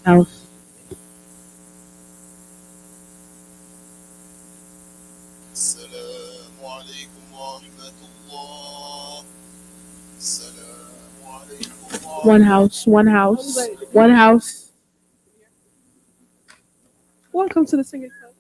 House. السلام عليكم ورحمة الله. السلام عليكم One house, one house, one house. Welcome to the singing club.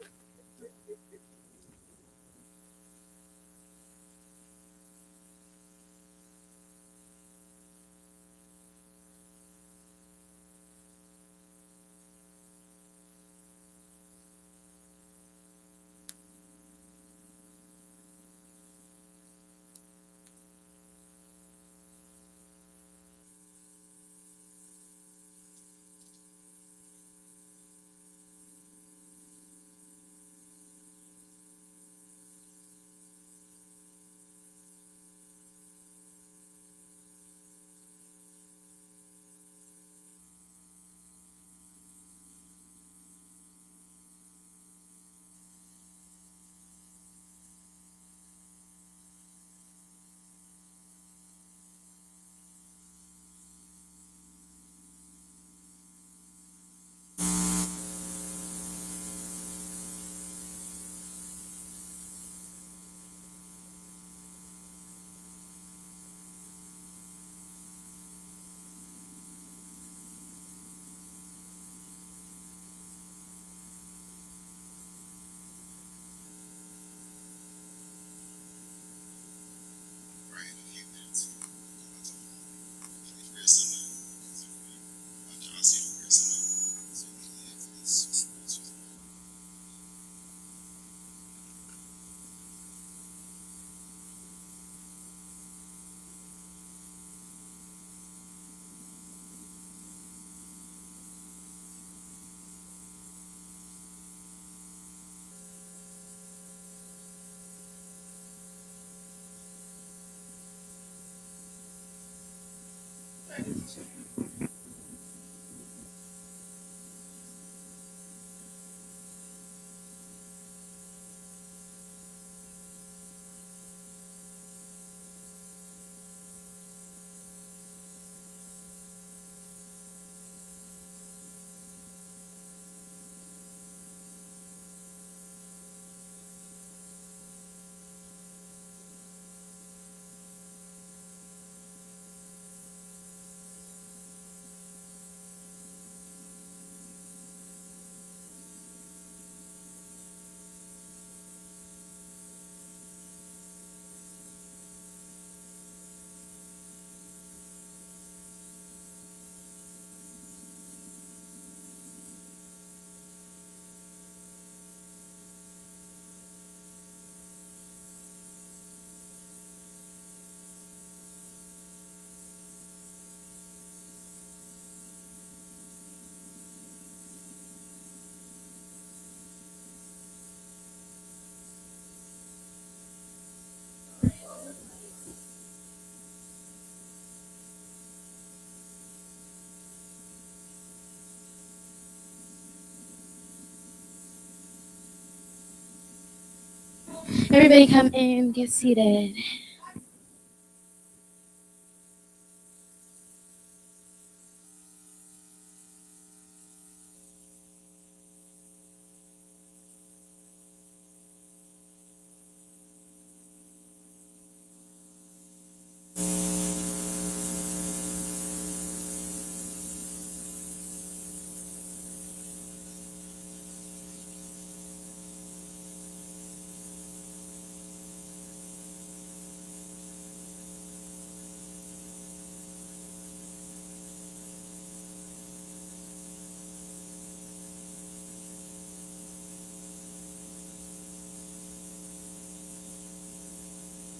Everybody come in, get seated.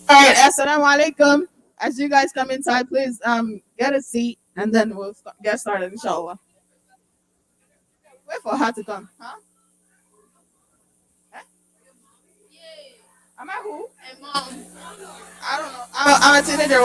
All right, assalamu alaikum. as you guys come inside, please get a seat and then we'll get started, inshallah. Wait for her to come, huh? Eh? Am I who? And mom. I don't know. I'm a teenager.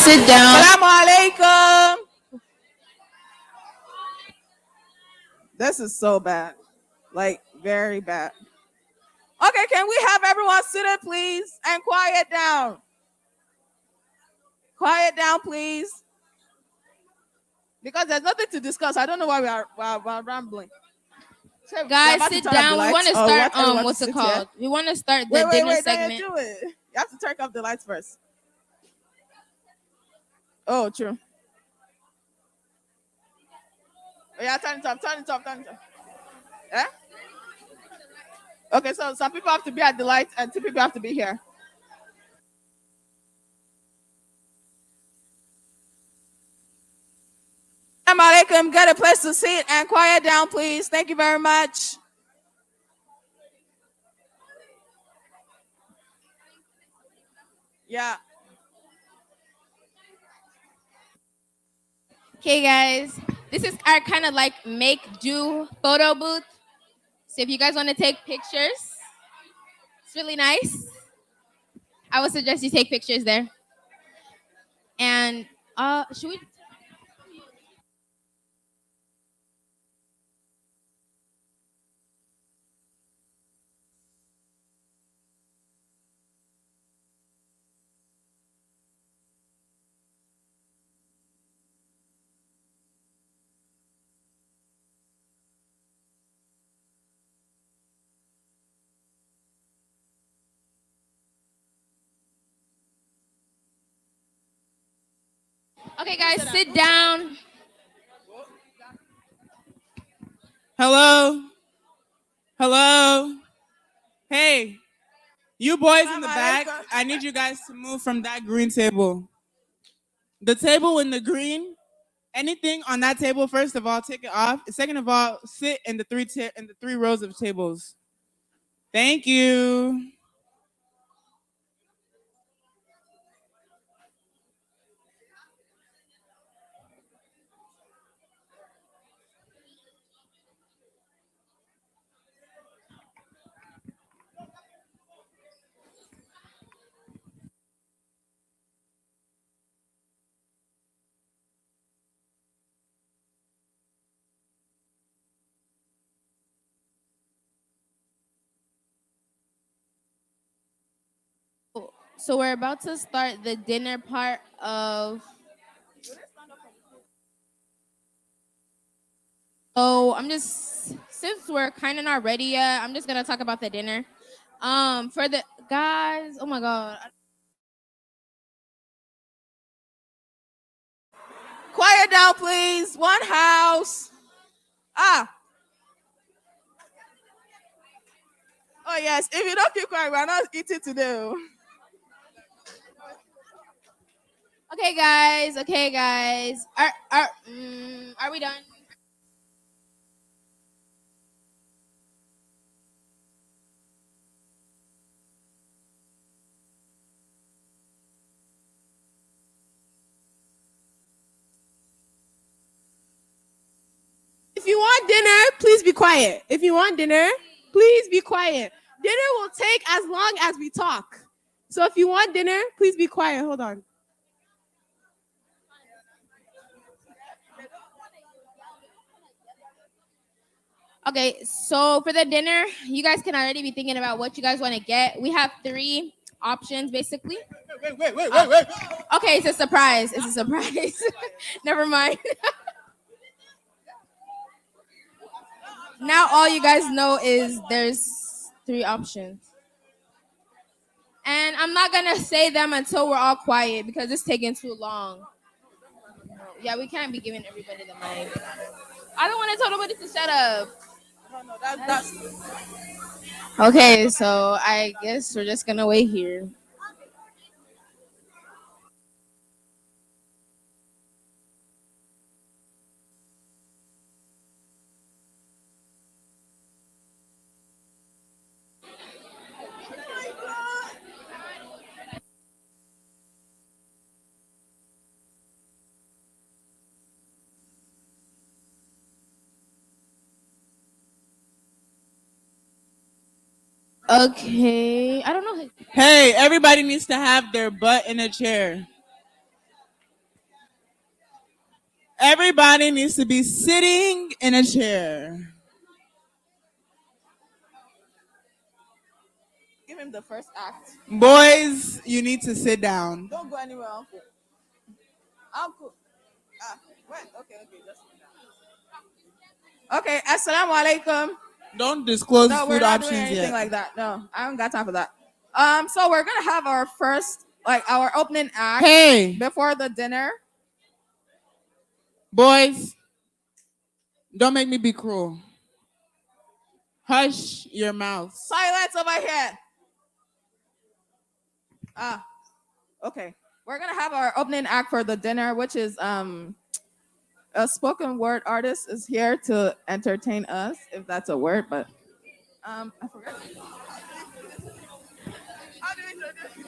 Sit down. Assalamu alaikum. This is so bad. Like, very bad. Okay, can we have everyone seated, please? And quiet down. Quiet down, please. Because there's nothing to discuss. I don't know why we're rambling. So, we're Guys, about to sit turn off the down. We lights? want to Oh, start. everyone to What's it sit called? here? We want to start the Wait, dinner don't segment. you do it. You have to turn off the lights first. Oh, true. Oh, yeah, turn it off, turn it off, turn it off. Eh? Okay, so some people have to be at the light and 2 people have to be here. Assalamu alaikum. Get a place to sit and quiet down, please. Thank you very much. Yeah. Okay, guys. This is our kind of like make do photo booth. So if you guys want to take pictures, it's really nice. I would suggest you take pictures there. And should we? Okay, guys, sit down. Hello? Hello? Hey, you boys in the back, I need you guys to move from that green table. The table in the green, anything on that table, first of all, take it off. Second of all, sit in the three rows of tables. Thank you. So we're about to start the dinner part of. Oh, I'm just since we're kind of not ready yet. I'm just gonna talk about the dinner. For the guys. Oh my god. Quiet down, please. One house. Ah. Oh, yes. If you don't keep quiet, we're not eating today. Okay, guys. Okay, guys. Are we done? If you want dinner, please be quiet. If you want dinner, please be quiet. Dinner will take as long as we talk. So if you want dinner, please be quiet. Hold on. Okay, so for the dinner, you guys can already be thinking about what you guys want to get. We have 3 options basically. Wait. Okay, it's a surprise. It's a surprise. Never mind. Now all you guys know is there's 3 options. And I'm not gonna say them until we're all quiet because it's taking too long. Yeah, we can't be giving everybody the mic. I don't want to tell nobody to shut up. Okay, so I guess we're just gonna wait here. Okay, I don't know. Hey, everybody needs to have their butt in a chair. Everybody needs to be sitting in a chair. Give him the first act. Boys, you need to sit down. Don't go anywhere, Uncle. Uncle. Wait. Okay. Just sit down. Okay. Assalamu alaikum. Don't disclose No, we're food not doing options anything yet. like that. No, I haven't got time for that. So we're gonna have our first, our opening act. Hey. Before the dinner. Boys, don't make me be cruel. Hush your mouth. Silence over here. Okay. We're gonna have our opening act for the dinner, which is a spoken word artist is here to entertain us, if that's a word, but I forgot. How do we introduce you?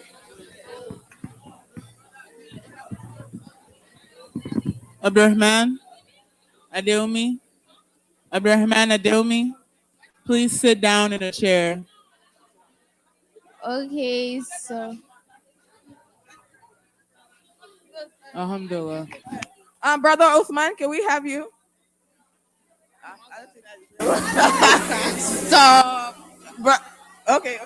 Abdurrahman Adeomi. Abdurrahman Adeomi. Please sit down in a chair. Okay, so Alhamdulillah. Brother Uthman, can we have you? Stop. Okay.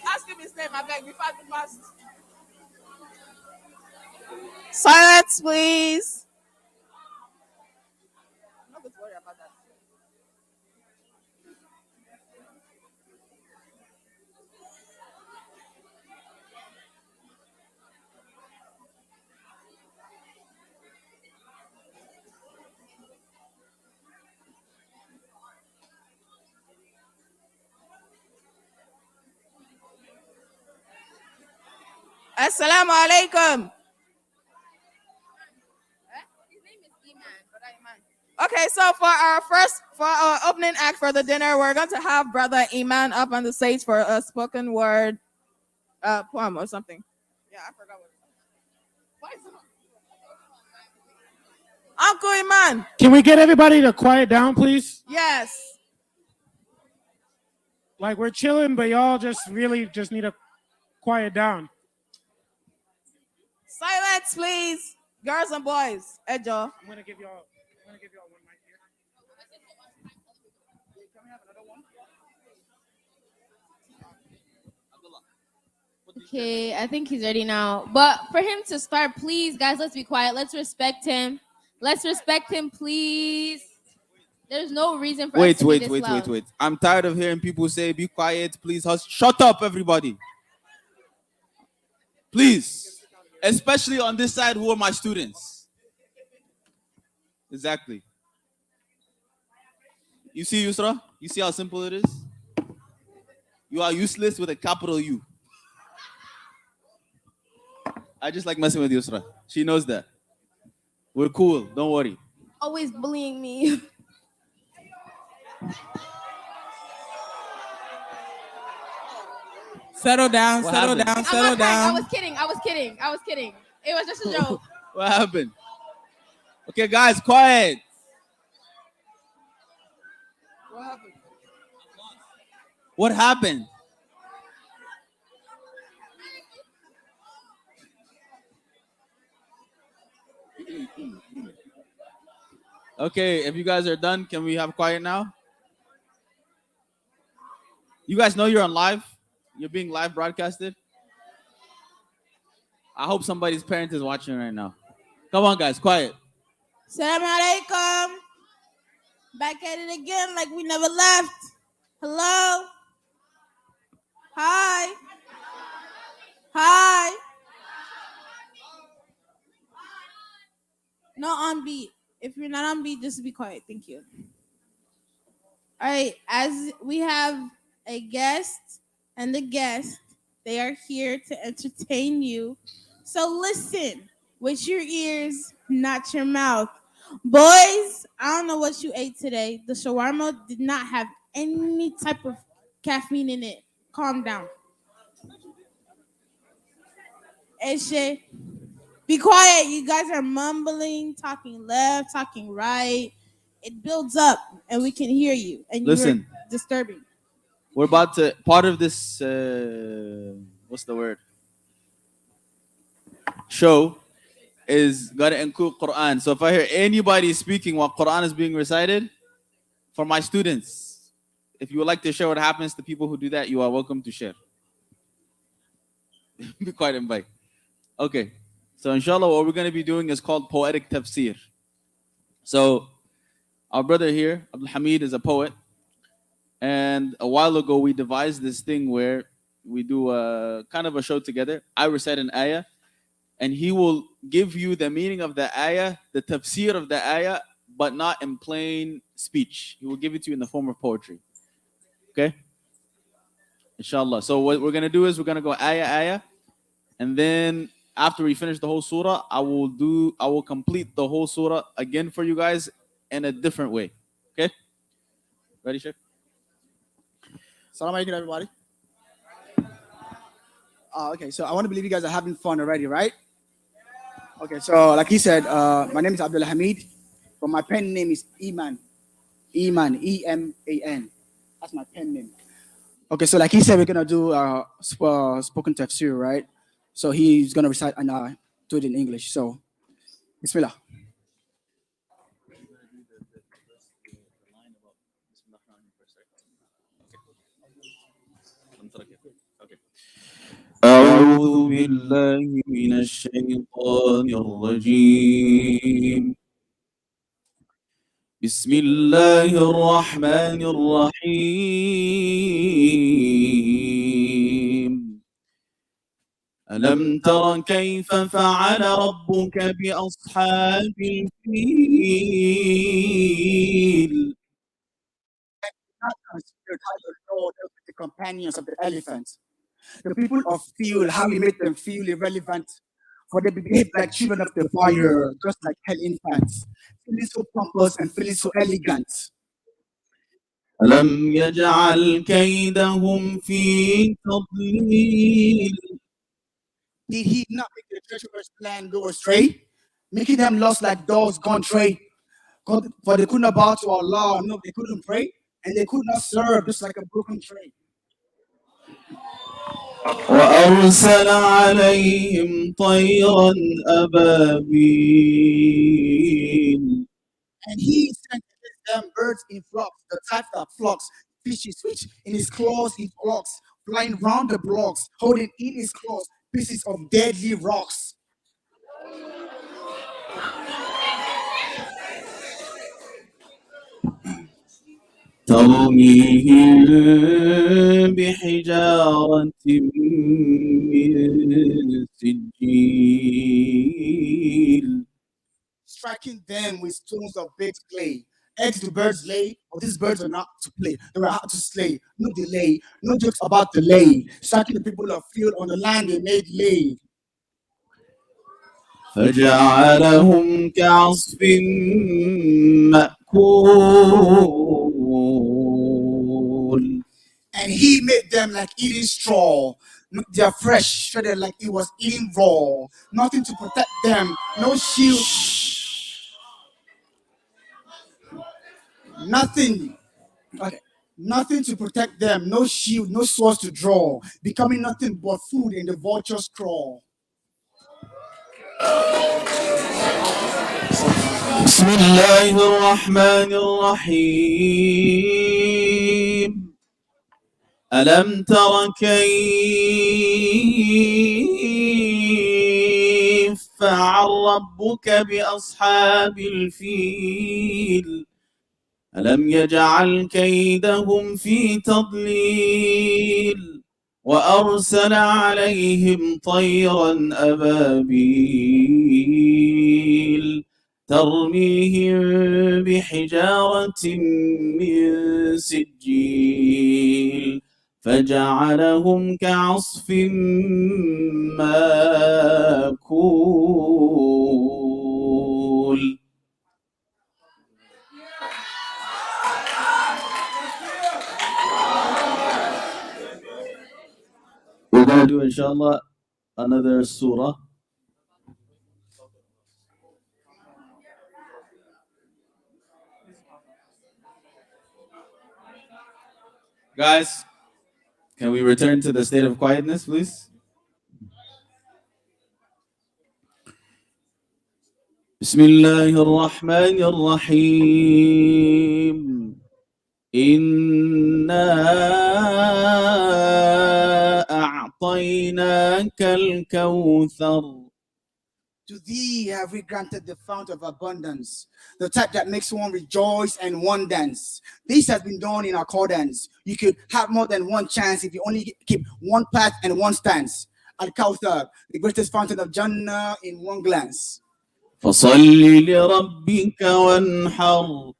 Ask him his name, I beg, before I do fast. Silence, please. I'm not going to worry about that. Assalamu alaikum. Okay, so for our opening act for the dinner, we're going to have Brother Iman up on the stage for a spoken word poem or something. Yeah, I forgot what it was. Uncle Iman. Can we get everybody to quiet down, please? Yes. Like we're chilling, but y'all just really just need to quiet down. Silence, please. Girls and boys. Ejo. I'm gonna give y'all one mic here. okay, I think he's ready now. But for him to start, please, guys, let's be quiet. Let's respect him. Let's respect him, please. There's no reason for us to be this loud. Wait. I'm tired of hearing people say, be quiet, please. Shut up, everybody. Please. Especially on this side, who are my students? Exactly. You see, Yusra? You see how simple it is? You are useless with a capital U. I just like messing with Yusra. She knows that. We're cool. Don't worry. Always bullying me. Settle down, What settle happened? down, I'm settle not crying. I down. was kidding. I was kidding. I was kidding. It was just a joke. What happened? Okay, guys, quiet. What happened? Okay, if you guys are done, can we have quiet now? You guys know you're on live? You're being live broadcasted? I hope somebody's parent is watching right now. Come on, guys, quiet. Salam alaikum. Back at it again like we never left. Hello? Hi. Hi. Not on beat. If you're not on beat, just be quiet. Thank you. All right. As we have a guest and the guest, they are here to entertain you. So listen with your ears, not your mouth. Boys, I don't know what you ate today. The shawarma did not have any type of caffeine in it. Calm down. Eshe, be quiet. You guys are mumbling, talking left, talking right. It builds up, and we can hear you. And Listen. you're disturbing. We're about to part of this what's the word? Show is gonna include Quran. So if I hear anybody speaking while Quran is being recited, for my students, if you would like to share what happens to people who do that, you are welcome to share. Be quiet and bite. Okay. So inshallah, what we're gonna be doing is called Poetic Tafsir. So our brother here, Abdul Hamid, is a poet. And a while ago, we devised this thing where we do a kind of a show together. I recite an ayah, and he will give you the meaning of the ayah, the tafsir of the ayah, but not in plain speech. He will give it to you in the form of poetry. Okay? Inshallah. So what we're going to do is we're going to go ayah, and then after we finish the whole surah, I will complete the whole surah again for you guys in a different way. Okay? Ready, Sheikh? Salam alaikum, everybody. Okay, so I want to believe you guys are having fun already, right? Okay, so like he said, my name is Abdul Hamid, but my pen name is Iman. Iman, E-M-A-N. That's my pen name. Okay, so like he said, we're going to do spoken tafsir, right? So he's going to recite and do it in English. So, Bismillah. أعوذ بالله من الشيطان الرجيم بسم الله الرحمن الرحيم ألم تر كيف فعل ربك بأصحاب الفيل The companions of the elephants. The people of Fiul, how he made them feel irrelevant, for they behave like children of the fire, just like hell infants, feeling so pompous and feeling so elegant. ألم يجعل كيدهم في تضليل Did he not make the treacherous plan go astray, making them lost like dogs gone stray? For they could not bow to Allah, no, they couldn't pray, and they could not serve, just like a broken tray. وأرسل عليهم طيرا أبابيل And he sent against them birds in flocks, the type that flocks, fishes which in his claws he flocks, flying round the blocks, holding in his claws pieces of deadly rocks. ترميهم بحجارة من سجيل Striking them with stones of baked clay. Eggs the birds lay, but these birds are not to play. They were out to slay. No delay, no jokes about delay. Striking the people of field on the land they made lay. فجعلهم كعصف مأكول. And he made them like eating straw. They're fresh, shredded like it was eating raw. Nothing to protect them, no shield. Nothing. Okay. Nothing to protect them, no shield, no swords to draw. Becoming nothing but food in the vulture's crawl. بسم الله الرحمن الرحيم. ألم تر كيف فعل ربك بأصحاب الفيل ألم يجعل كيدهم في تضليل وأرسل عليهم طيرا أبابيل ترميهم بحجارة من سجيل فجعلهم كعصف ماكول. We're going to do, inshallah, another surah. Guys, can we return to the state of quietness, please? بسم الله الرحمن الرحيم. إنا أعطيناك الكوثر. To thee have we granted the fount of abundance, the type that makes one rejoice and one dance. This has been done in accordance. You could have more than one chance if you only keep one path and one stance. Al-Kawthar, the greatest fountain of Jannah in one glance. فصل لربك وانحر.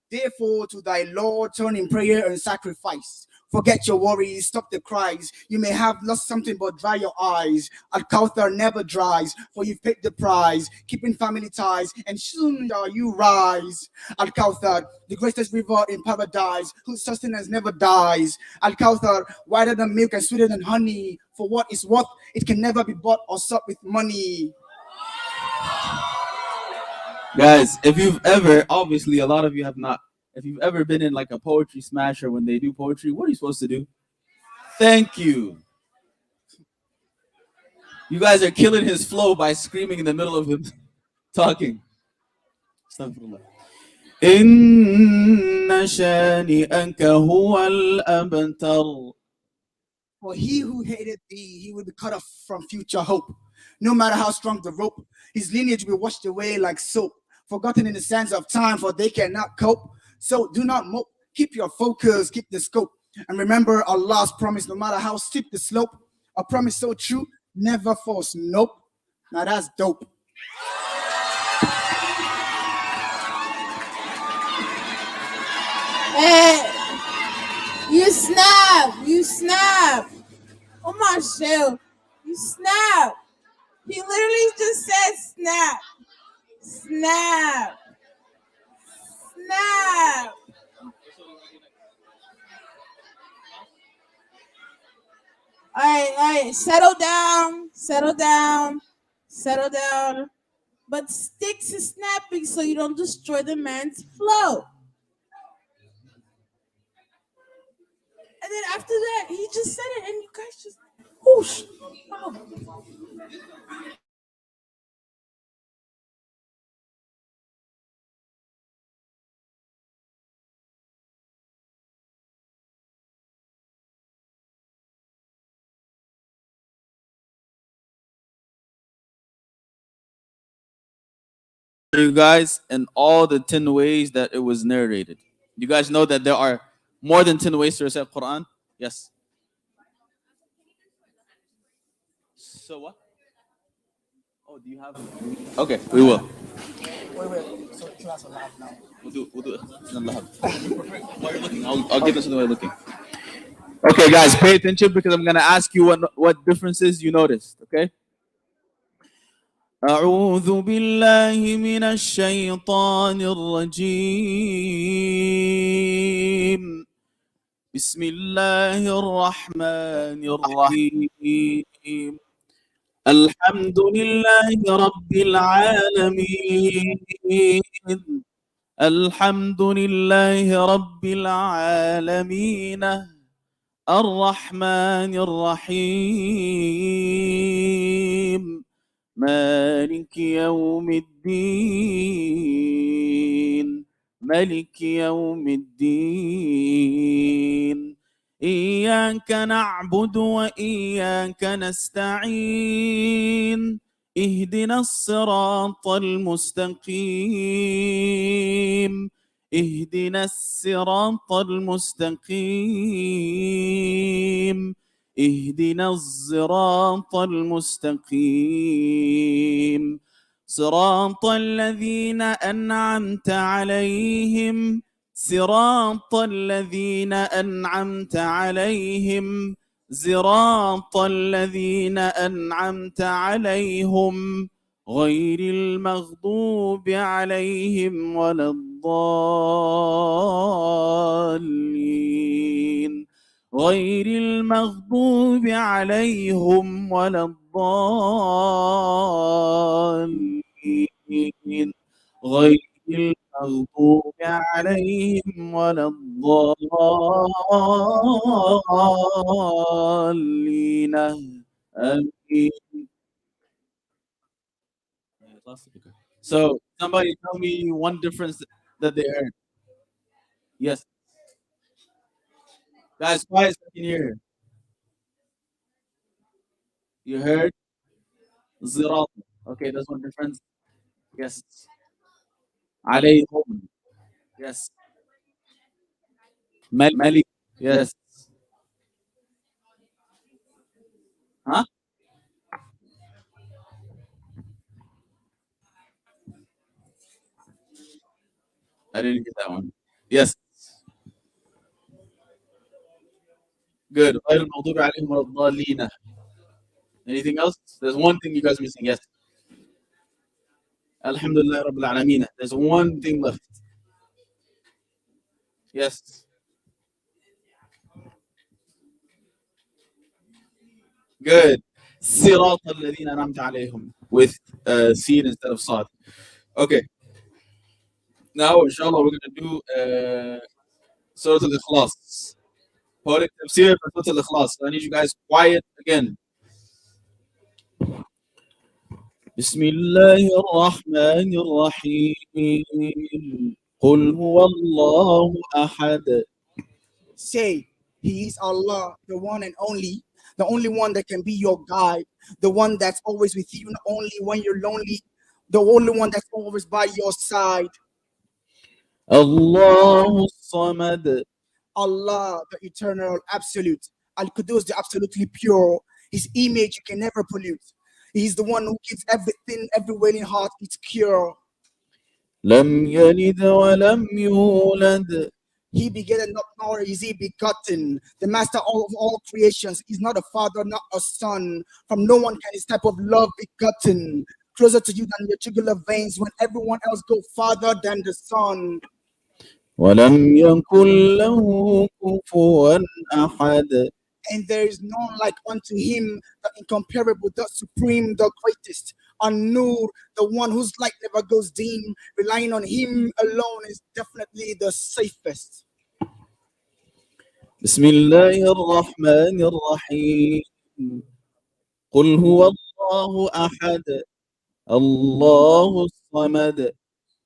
Therefore, to thy Lord turn in prayer and sacrifice. Forget your worries, stop the cries. You may have lost something, but dry your eyes. Al-Kawthar never dries, for you've paid the price, keeping family ties, and soon shall you rise. Al-Kawthar, the greatest river in paradise, whose sustenance never dies. Al-Kawthar, whiter than milk and sweeter than honey. For what is worth, it can never be bought or sought with money. Guys, if you've ever, obviously a lot of you have not, if you've ever been in like a poetry smasher when they do poetry, what are you supposed to do? Thank you. You guys are killing his flow by screaming in the middle of him talking. Astaghfirullah. إن شانئك هو الأبتر. For he who hated thee, he will be cut off from future hope. No matter how strong the rope, his lineage will be washed away like soap, forgotten in the sands of time, for they cannot cope. So do not mope, keep your focus, keep the scope, and remember Allah's promise, no matter how steep the slope. A promise so true, never false. Nope. Now that's dope. Hey, you snap, you snap. Oh my shell, you snap. He literally just said snap, snap, snap. All right, settle down, settle down, settle down. But stick to snapping so you don't destroy the man's flow. And then after that, he just said it, and you guys just whoosh. Oh. You guys in all the 10 ways that it was narrated. You guys know that there are more than 10 ways to recite Quran? Yes. So what? Oh, do you have? Okay, we will. Wait. So class alive now. We'll do it. While you're looking, I'll give this while you're looking. Okay, guys, pay attention because I'm gonna ask you what differences you noticed. Okay. أعوذ بالله من الشيطان الرجيم. بسم الله الرحمن الرحيم. الحمد لله رب العالمين. الحمد لله رب العالمين الرحمن الرحيم مالك يوم الدين. ملك يوم الدين. إياك نعبد وإياك نستعين. اهدنا الصراط المستقيم. اهدنا الصراط المستقيم. اهدنا الصراط المستقيم. صراط الذين أنعمت عليهم. صراط الذين أنعمت عليهم. صراط الذين أنعمت عليهم غير المغضوب عليهم ولا الضالين. غير المغضوب عليهم ولا الضالين. غير المغضوب عليهم ولا الضالين. آمين. So somebody tell me one difference that they heard. Yes. Guys, quiet so I can hear. You heard Zirat. Okay, that's one difference. Yes. Alayhum. Yes. Malik. Yes. Huh? I didn't get that one. Yes. Good. غير المغضوب عليهم ولا الضالين. Anything else? There's one thing you guys are missing. Yes. Alhamdulillah Rabbil Alameen. There's one thing left. Yes. Good. صراط الذين أنعمت عليهم with sin instead of sad. Okay. Now, inshallah, we're going to do Surah Al-Ikhlas. Poetic Tafsir for Surah Al-Ikhlas. So I need you guys quiet again. بسم الله الرحمن الرحيم. قل هو الله أحد. Say, He is Allah, the one and only, the only one that can be your guide, the one that's always with you, not only when you're lonely, the only one that's always by your side. الله الصمد. Allah, the eternal, absolute. Al-Qudus, the absolutely pure. His image you can never pollute. He's the one who gives everything, every wailing heart its cure. لم يلد ولم يولد. He begat not, nor is he begotten. The master of all creations is not a father, not a son. From no one can his type of love be gotten. Closer to you than your jugular veins, when everyone else go farther than the sun. ولم يكن له كفوا أحد. And there is none like unto him, the incomparable, the supreme, the greatest. An-Nur, the one whose light never goes dim. Relying on him alone is definitely the safest. بسم الله الرحمن الرحيم. قل هو الله أحد. الله الصمد.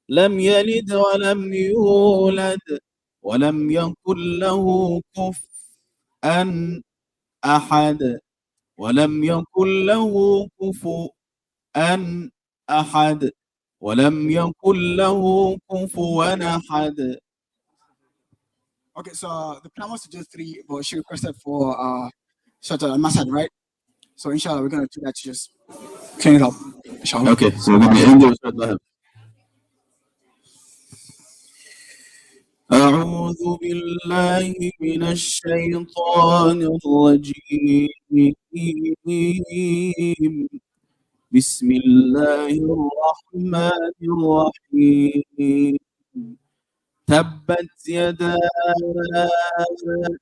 لم يلد ولم يولد. ولم يكن له كفوا أحد. ولم يكن له كفوا أحد. ولم يكن له كفوا أحد. Okay, so the plan was to do 3, but she requested for sort of a Masjid, right? So inshallah, we're gonna do that to just clean it up. Inshallah. Okay, so we're going to end with أعوذ بالله من الشيطان الرجيم. بسم الله الرحمن الرحيم تبت يدا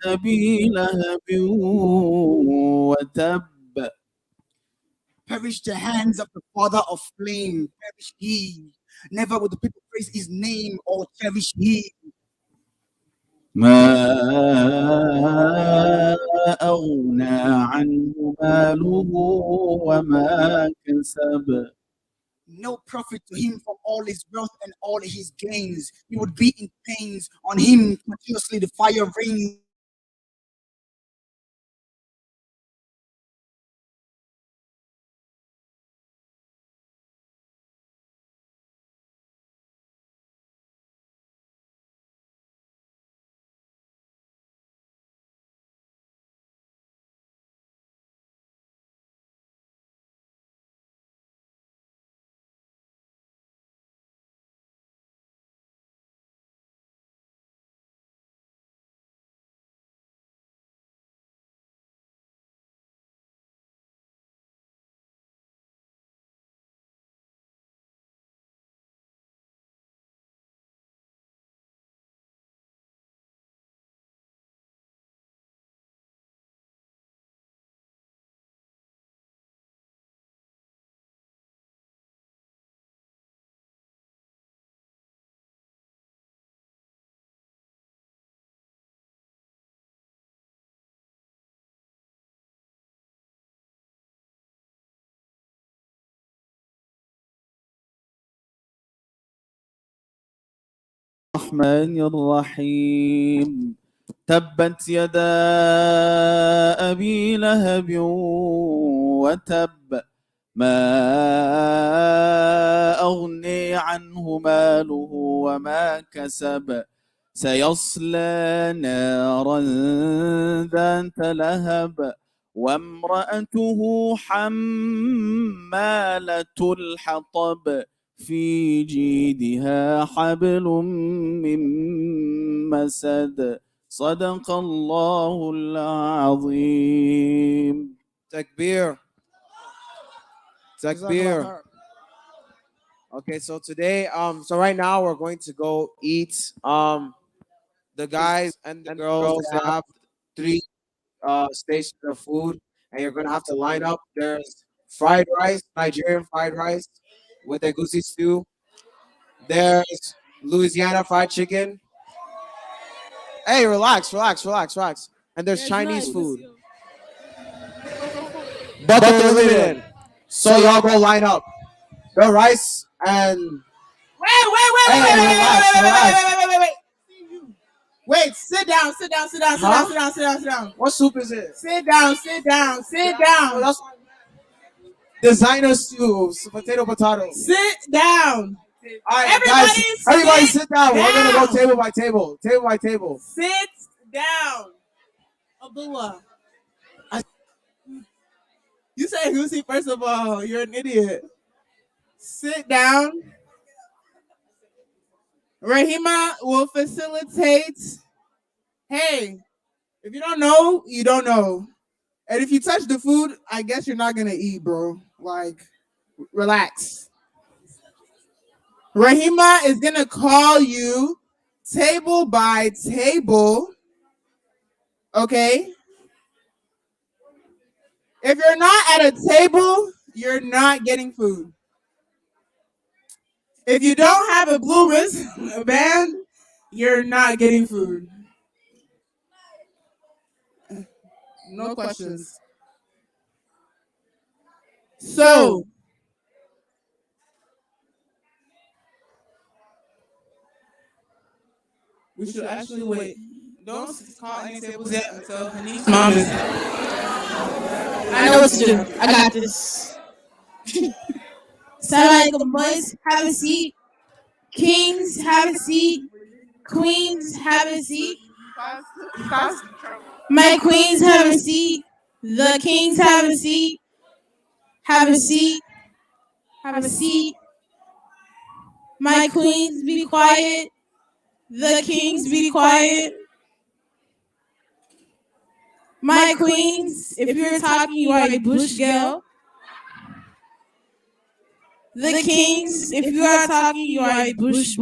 أبي لهب وتب. Perish the hands of the father of flame. Perish he. Never would the people praise his name or cherish he. ما أغنى عنه ماله وما كسب. No profit to him from all his wealth and all his gains. He would be in pains. On him continuously the fire rains. الرحمن الرحيم تبت يدا أبي لهب وتب ما أغني عنه ماله وما كسب سيصلى نارا ذات لهب وامرأته حمالة الحطب في جيدها حبل من مسد صدق الله العظيم. Takbir. Takbir. Okay, so today, so right now we're going to go eat. The guys and the girls, they have three stations of food, and you're gonna have to line up. There's fried rice, Nigerian fried rice with egusi stew. There's Louisiana fried chicken. Hey, relax, relax, relax, relax. And there's Chinese food. But they're limited. So y'all go line up. The rice and Wait, sit down, sit down, sit down, sit down, sit down, sit down, sit down. What soup is it? Sit down, sit down, sit down. That's designer stew, potato. Sit down. All right, Everybody guys, everybody sit down. We're gonna go down. table by table, table by table. Sit down. Abdullah. You say Goosey, first of all, you're an idiot. Sit down. Rahima will facilitate. Hey, if you don't know, you don't know. And if you touch the food, I guess you're not gonna eat, bro. Like, relax. Rahima is gonna call you table by table. Okay? If you're not at a table, you're not getting food. If you don't have a blue wristband, you're not getting food. No questions. So, we should actually wait. Don't call any tables yet until Hanif's mom is. I know what to do. I got this. Assalamualaikum, boys. Have a seat. Kings, have a seat. Queens, have a seat. My queens, have a seat. The kings, have a seat. Have a seat. Have a seat. My queens, be quiet. The kings, be quiet. My queens, if you're talking, you are a bush girl. The kings, if you are talking, you are a bush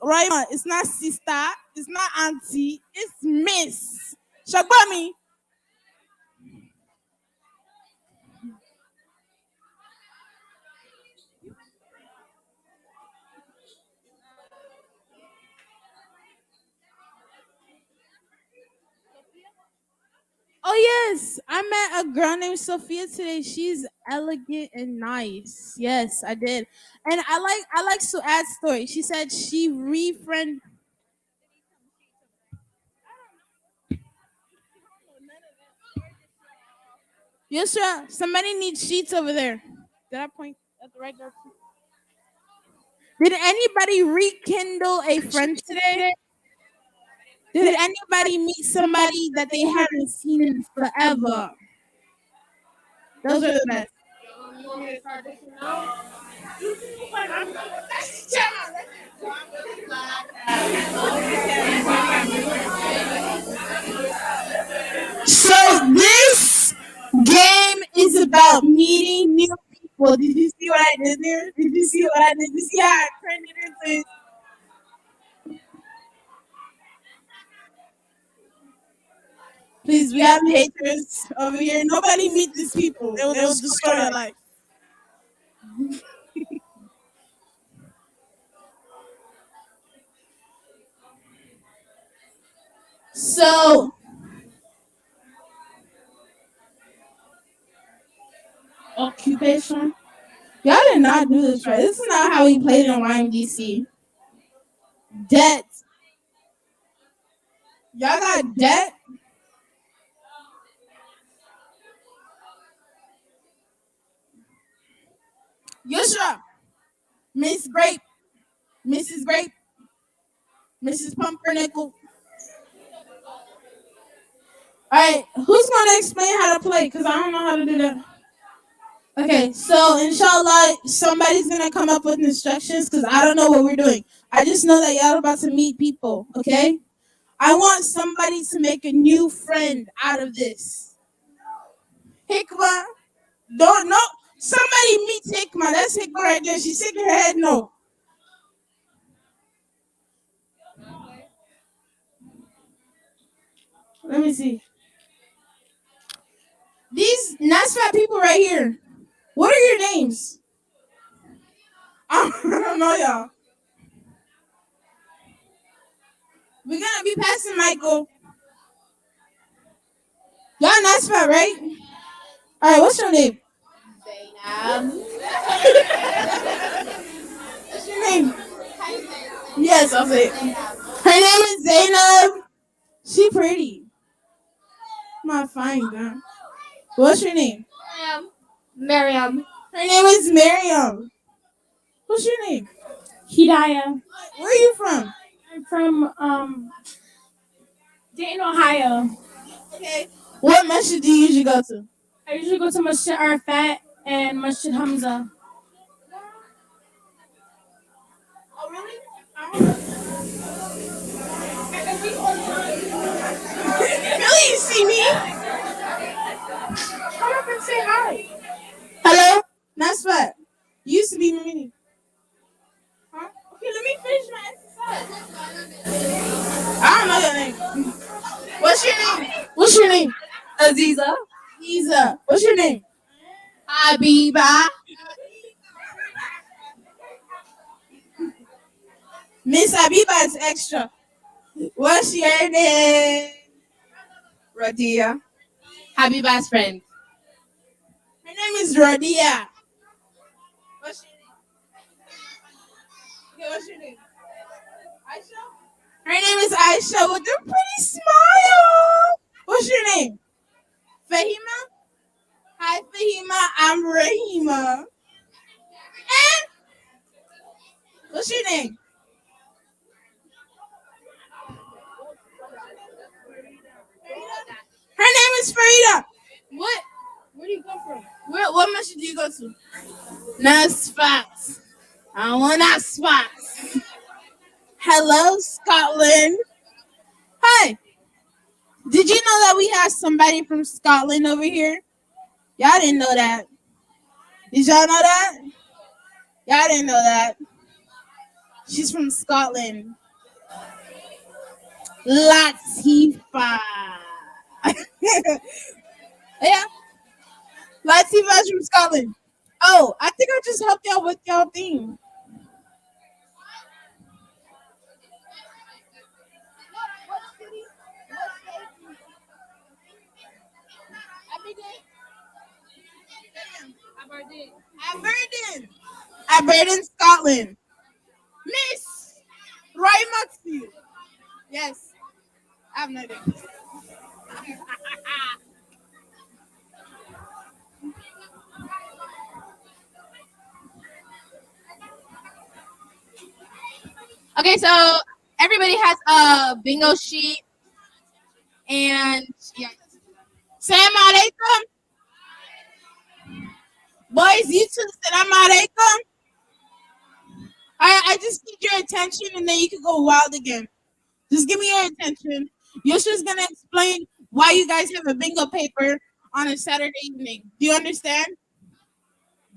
Roima. It's not sister. It's not auntie. It's Miss. Shagbami. Oh yes, I met a girl named Sophia today. She's elegant and nice. Yes, I did, and I like to add story. She said she refriend. Yusra, somebody needs sheets over there. Did I point at the right direction? Did anybody rekindle a friend today? Did anybody meet somebody that they haven't seen in forever? Those are the best. So this game is about meeting new people. Did you see what I did there? Did you see what I did? Did you see how I turned it into? Please, we have haters over here. Nobody meet these people. They will destroy your life. So, occupation. Y'all did not do this right. This is not how we played in YMDC. Debt. Y'all got debt? Yusra. Miss Grape. Mrs. Grape. Mrs. Pumpernickel. Alright, who's gonna explain how to play? Because I don't know how to do that. Okay, so inshallah, somebody's gonna come up with instructions because I don't know what we're doing. I just know that y'all are about to meet people, okay? I want somebody to make a new friend out of this. Hikmah, don't know. Somebody meet Hikmah. That's Hikmah right there. She's shaking her head no. Let me see. These NASFAT people right here. What are your names? I don't know y'all. We're gonna be passing Michael. Y'all NASFAT, right? Alright, what's your name? What's your name? Yes, I'll say it. Her name is Zainab. She pretty. My fine girl. What's your name? Miriam. Her name is Miriam. What's your name? Hidayah. Where are you from? I'm from Dayton, Ohio. Okay. What masjid do you usually go to? I usually go to Masjid Arafat and Masjid Hamza. Oh, really? Really? You see me? Come up and say hi. Hello? Nasfat. You used to be Mumineen. Huh? Okay, let me finish my exercise. I don't know your name. What's your name? What's your name? Aziza. Aziza. What's your name? Habiba. Miss Habiba is extra. What's your name? Radia. Habiba's friend. Her name is Radia. What's your name? Okay, what's your name? Aisha? Her name is Aisha with a pretty smile. What's your name? Fahima? Hi, Fahima. I'm Rahima. And what's your name? Her name is Farida. What? Where do you come from? What masjid do you go to? Nasfat. I want Nasfat. Hello, Scotland. Hi. Did you know that we have somebody from Scotland over here? Y'all didn't know that. Did y'all know that? Y'all didn't know that. She's from Scotland. Latifa. Yeah, Latifa is from Scotland. Oh, I think I just helped y'all with y'all thing. Aberdeen, Scotland. Miss Roy Maxfield. Yes, I have no idea. Okay, so everybody has a bingo sheet, and yeah. Salam alaikum. Boys, you two, salam alaikum. I just need your attention and then you can go wild again. Just give me your attention. Yosha's gonna explain why you guys have a bingo paper on a Saturday evening. Do you understand?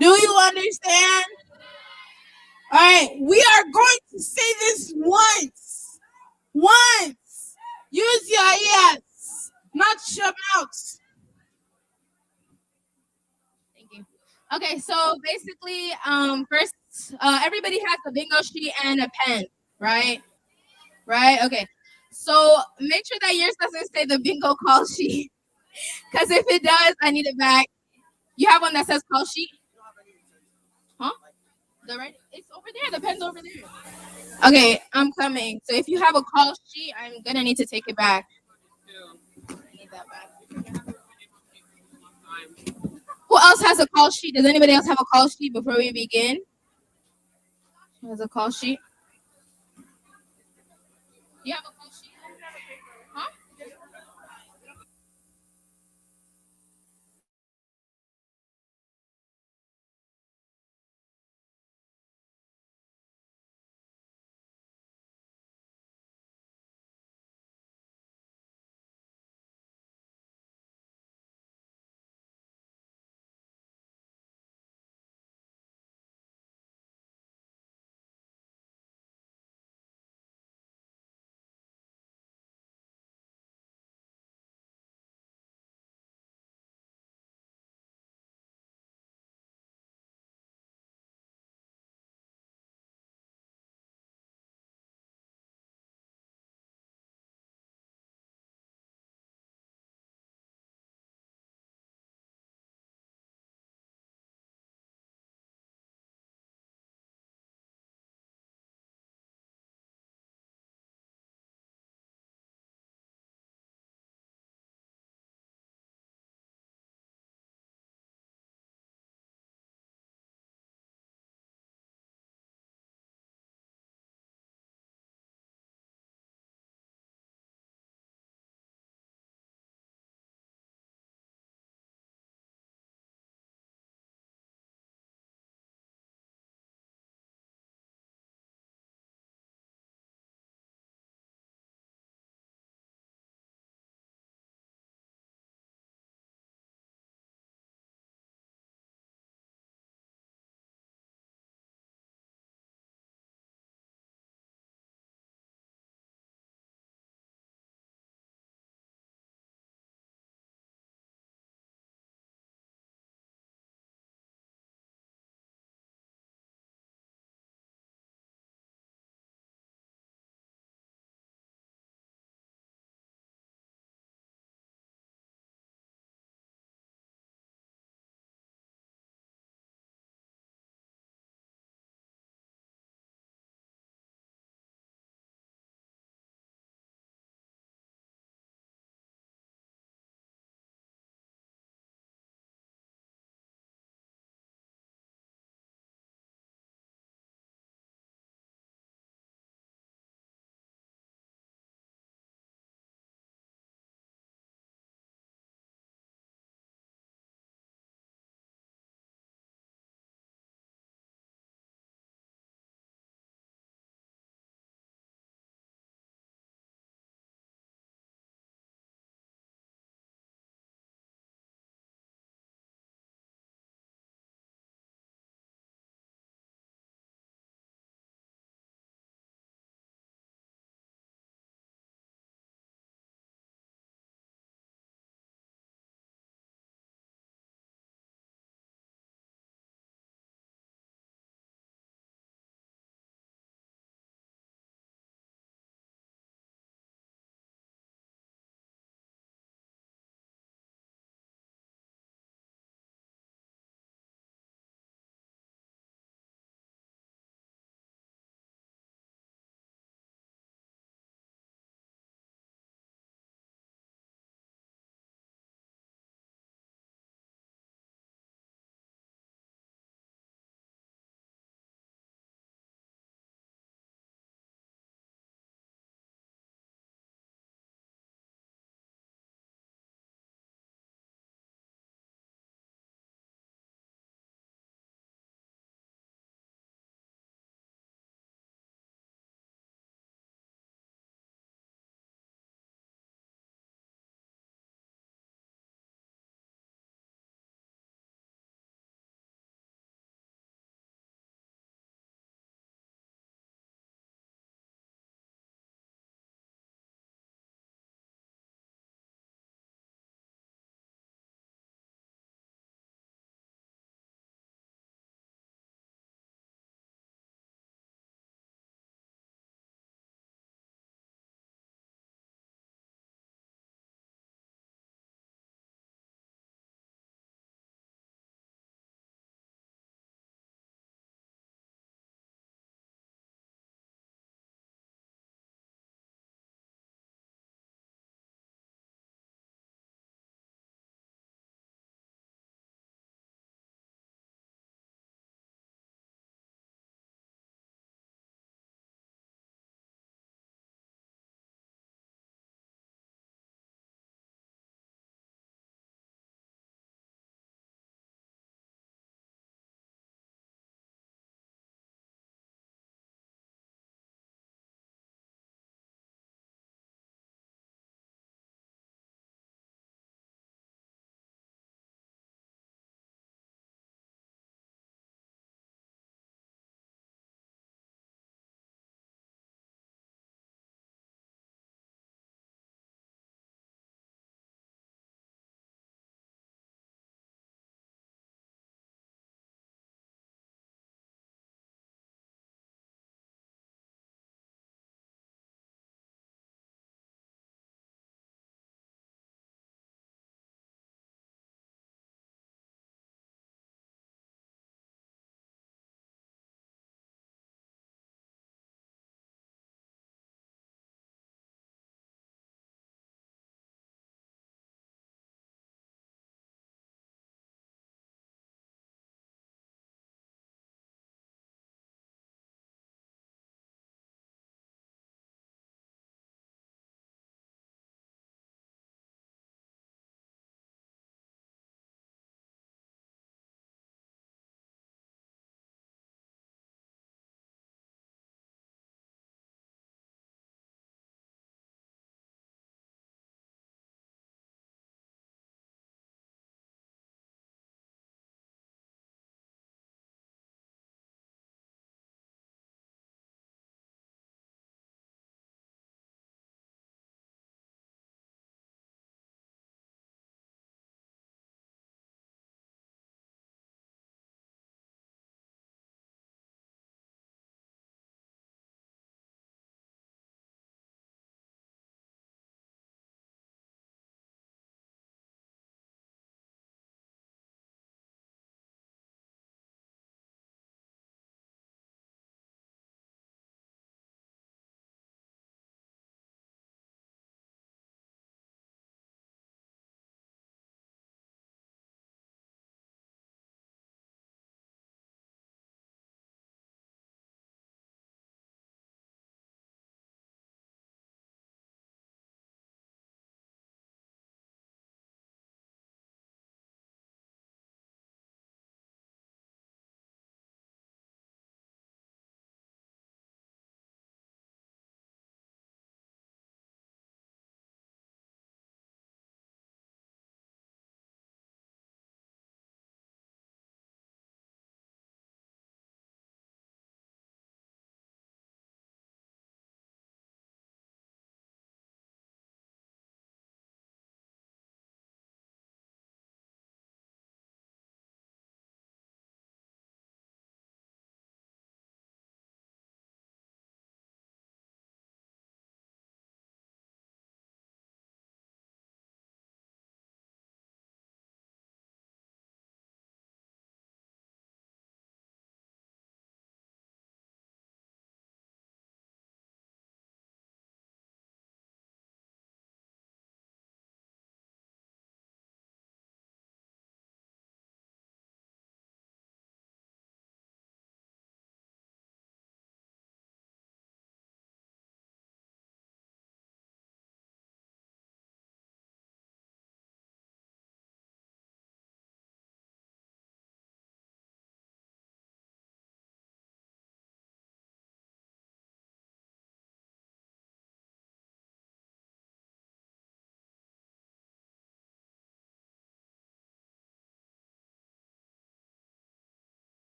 Do you understand? All right, we are going to say this once. Once. Use your ears, not your mouth. Thank you. Okay, so basically, first, everybody has a bingo sheet and a pen, right? Right. Okay. So make sure that yours doesn't say the bingo call sheet, because if it does, I need it back. You have one that says call sheet? Huh? The right? It's over there. The pen's over there. Okay, I'm coming. So if you have a call sheet, I'm gonna need to take it back. I need that back. Who else has a call sheet? Does anybody else have a call sheet before we begin? Who has a call sheet? You have a call sheet? Huh?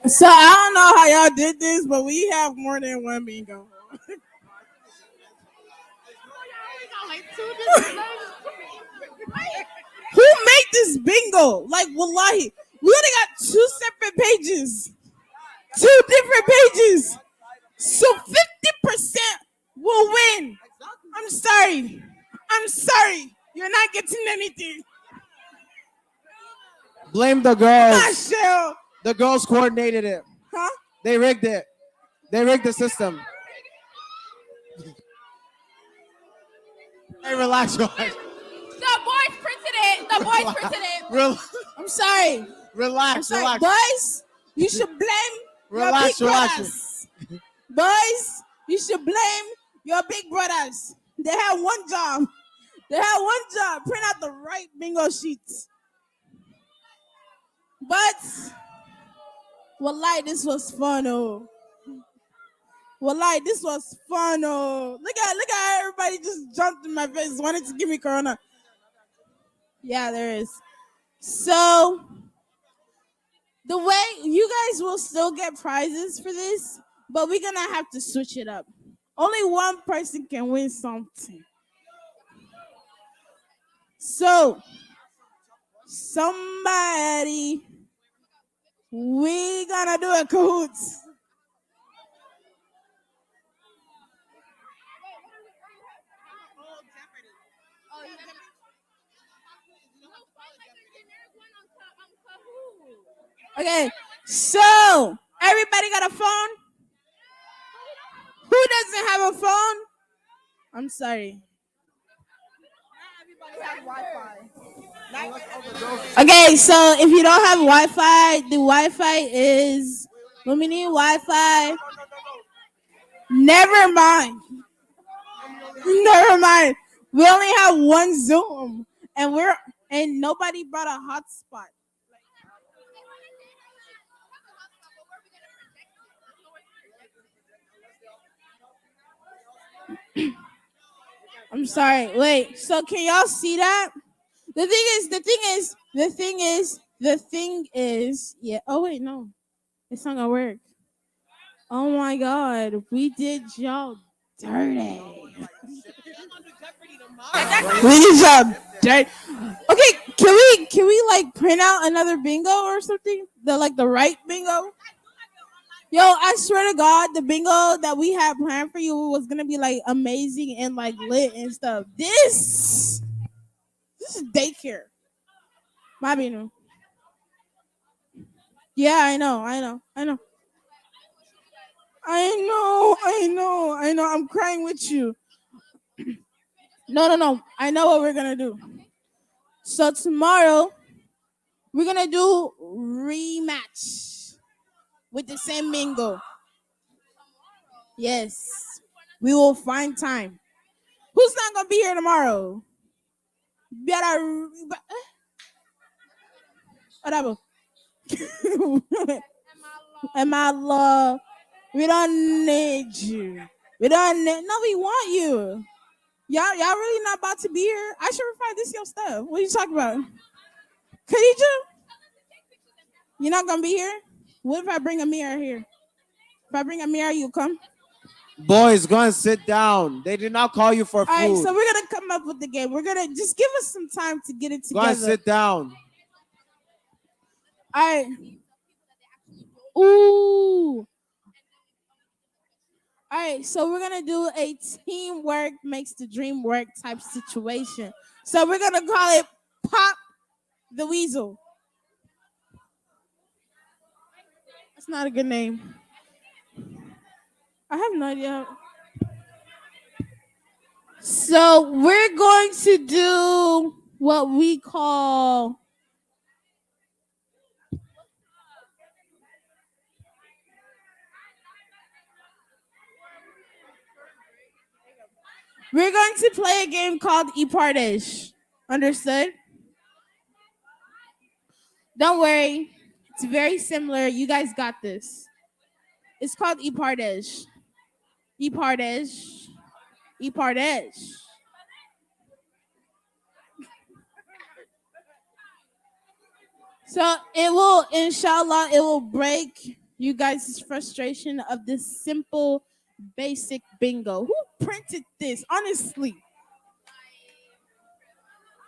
So I don't know how y'all did this, but we have more than one bingo. Who made this bingo? Like, wallahi, we only got two separate pages, two different pages. So 50% will win. I'm sorry. I'm sorry. You're not getting anything. Blame the girls. Michelle. The girls coordinated it. Huh? They rigged it. They rigged the system. Hey, relax, guys. The boys printed it. The boys printed it. I'm sorry. Relax, I'm sorry. relax. Boys, you should blame Relax, your big relax. brothers. Boys, you should blame your big brothers. They had one job. They had one job. Print out the right bingo sheets. But, wallahi, this was fun, oh. Wallahi, this was fun, oh. Look at how everybody just jumped in my face, wanted to give me corona. Yeah, there is. So, the way you guys will still get prizes for this, but we're gonna have to switch it up. Only one person can win something. So, somebody, we gonna do a cahoots. Okay, so everybody got a phone? Who doesn't have a phone? I'm sorry. Okay, so if you don't have Wi-Fi, the Wi-Fi is Mumineen Wi-Fi. Never mind. Never mind. We only have one Zoom, and nobody brought a hotspot. I'm sorry. Wait. So can y'all see that? The thing is. Yeah. Oh wait, no, it's not gonna work. Oh my God, we did y'all dirty. We did y'all dirty. Okay, can we like print out another bingo or something? The right bingo. Yo, I swear to God, the bingo that we had planned for you was gonna be like amazing and like lit and stuff. This is daycare. My bingo. Yeah, I know. I'm crying with you. No. I know what we're gonna do. So tomorrow we're gonna do rematch with the same bingo. Yes, we will find time. Who's not gonna be here tomorrow? Better. Whatever. And my love, we don't need you. No, we want you. Y'all really not about to be here? I should find this your stuff. What are you talking about? Khadija? You're not gonna be here? What if I bring a mirror here? If I bring a mirror, you come? Boys, go and sit down. They did not call you for food. All right, so we're gonna come up with the game. We're gonna just give us some time to get it Go together. and sit down. All right. Ooh. All right, so we're gonna do a teamwork makes the dream work type situation. So we're gonna call it Pop the Weasel. That's not a good name. I have no idea. So we're going to do what we call we're going to play a game called E-Partish. Understood? Don't worry. It's very similar. You guys got this. It's called E-Partish. E-Partish. E-Partish. So it will, inshallah, it will break you guys' frustration of this simple, basic bingo. Who printed this? Honestly,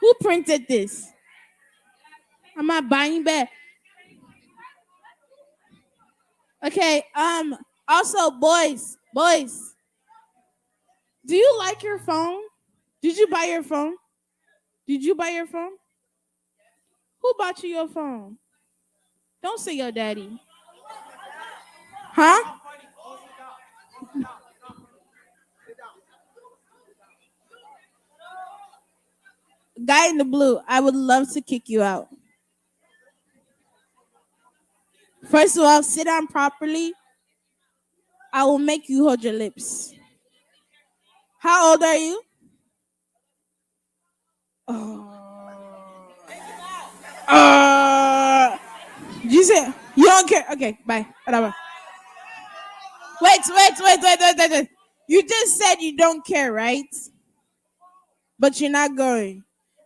who printed this? I'm not buying back. Okay. Also, boys, do you like your phone? Did you buy your phone? Did you buy your phone? Who bought you your phone? Don't say your daddy. Huh? Guy in the blue, I would love to kick you out. First of all, sit down properly. I will make you hold your lips. How old are you? You say you don't care? Okay, bye. Whatever. Wait. You just said you don't care, right? But you're not going.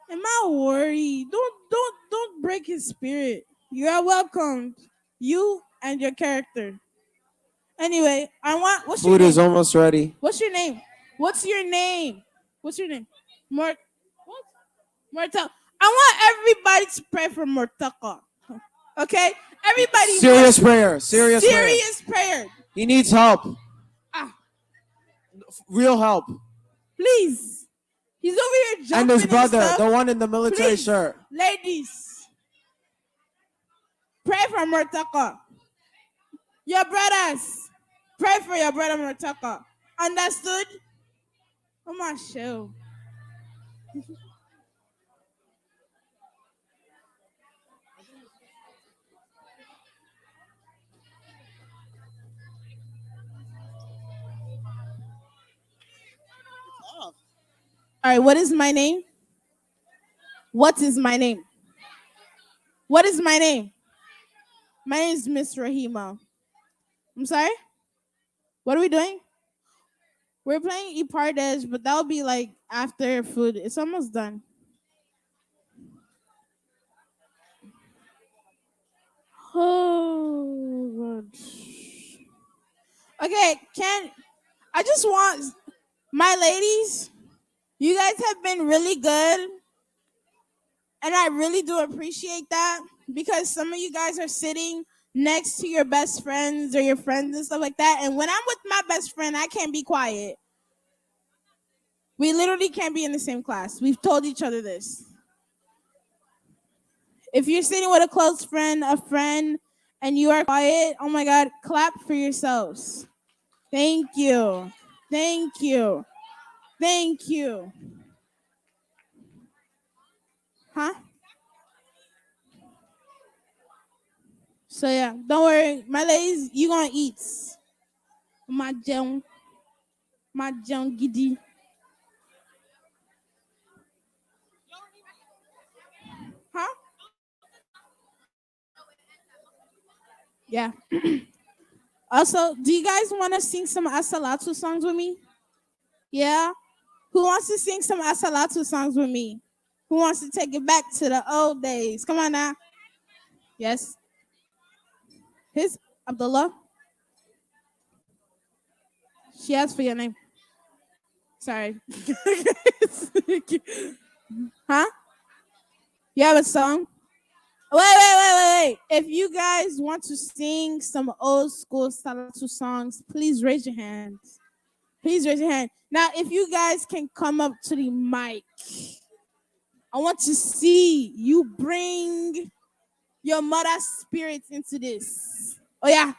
Am I worried? Don't break his spirit. You are welcomed. You and your character. Anyway, I want. What's your Food is name? almost ready. What's your name? What's your name? What's your name? Mort. What? Mortal. I want everybody to pray for Mortaka. Okay? Everybody. Serious prayer. Serious prayer. Serious prayer. He needs help. Ah, Real help. please. He's over here jumping And his brother, stuff. the one in the military Please, shirt. ladies, pray for Mortaka. Your brothers, pray for your brother Mortaka. Understood? Oh my show. All right, what is my name? What is my name? What is my name? My name is Miss Rahima. I'm sorry? What are we doing? We're playing Ipardes, but that'll be like after food. It's almost done. Oh god. Okay, I just want my ladies, you guys have been really good. And I really do appreciate that because some of you guys are sitting next to your best friends or your friends and stuff like that. And when I'm with my best friend, I can't be quiet. We literally can't be in the same class. We've told each other this. If you're sitting with a close friend, a friend, and you are quiet, oh my God, clap for yourselves. Thank you. Thank you. Thank you. Huh? So yeah, don't worry. My ladies, you gonna eat. Mahjong. Mahjong gidi. Huh? Yeah. Also, do you guys want to sing some Asalatu songs with me? Yeah? Who wants to sing some Asalatu songs with me? Who wants to take it back to the old days? Come on now. Yes. Here's Abdullah. She asked for your name. Sorry. Huh? You have a song? Wait. If you guys want to sing some old school Salatu songs, please raise your hands. Please raise your hand. Now, if you guys can come up to the mic, I want to see you bring your mother spirits into this. Oh, yeah.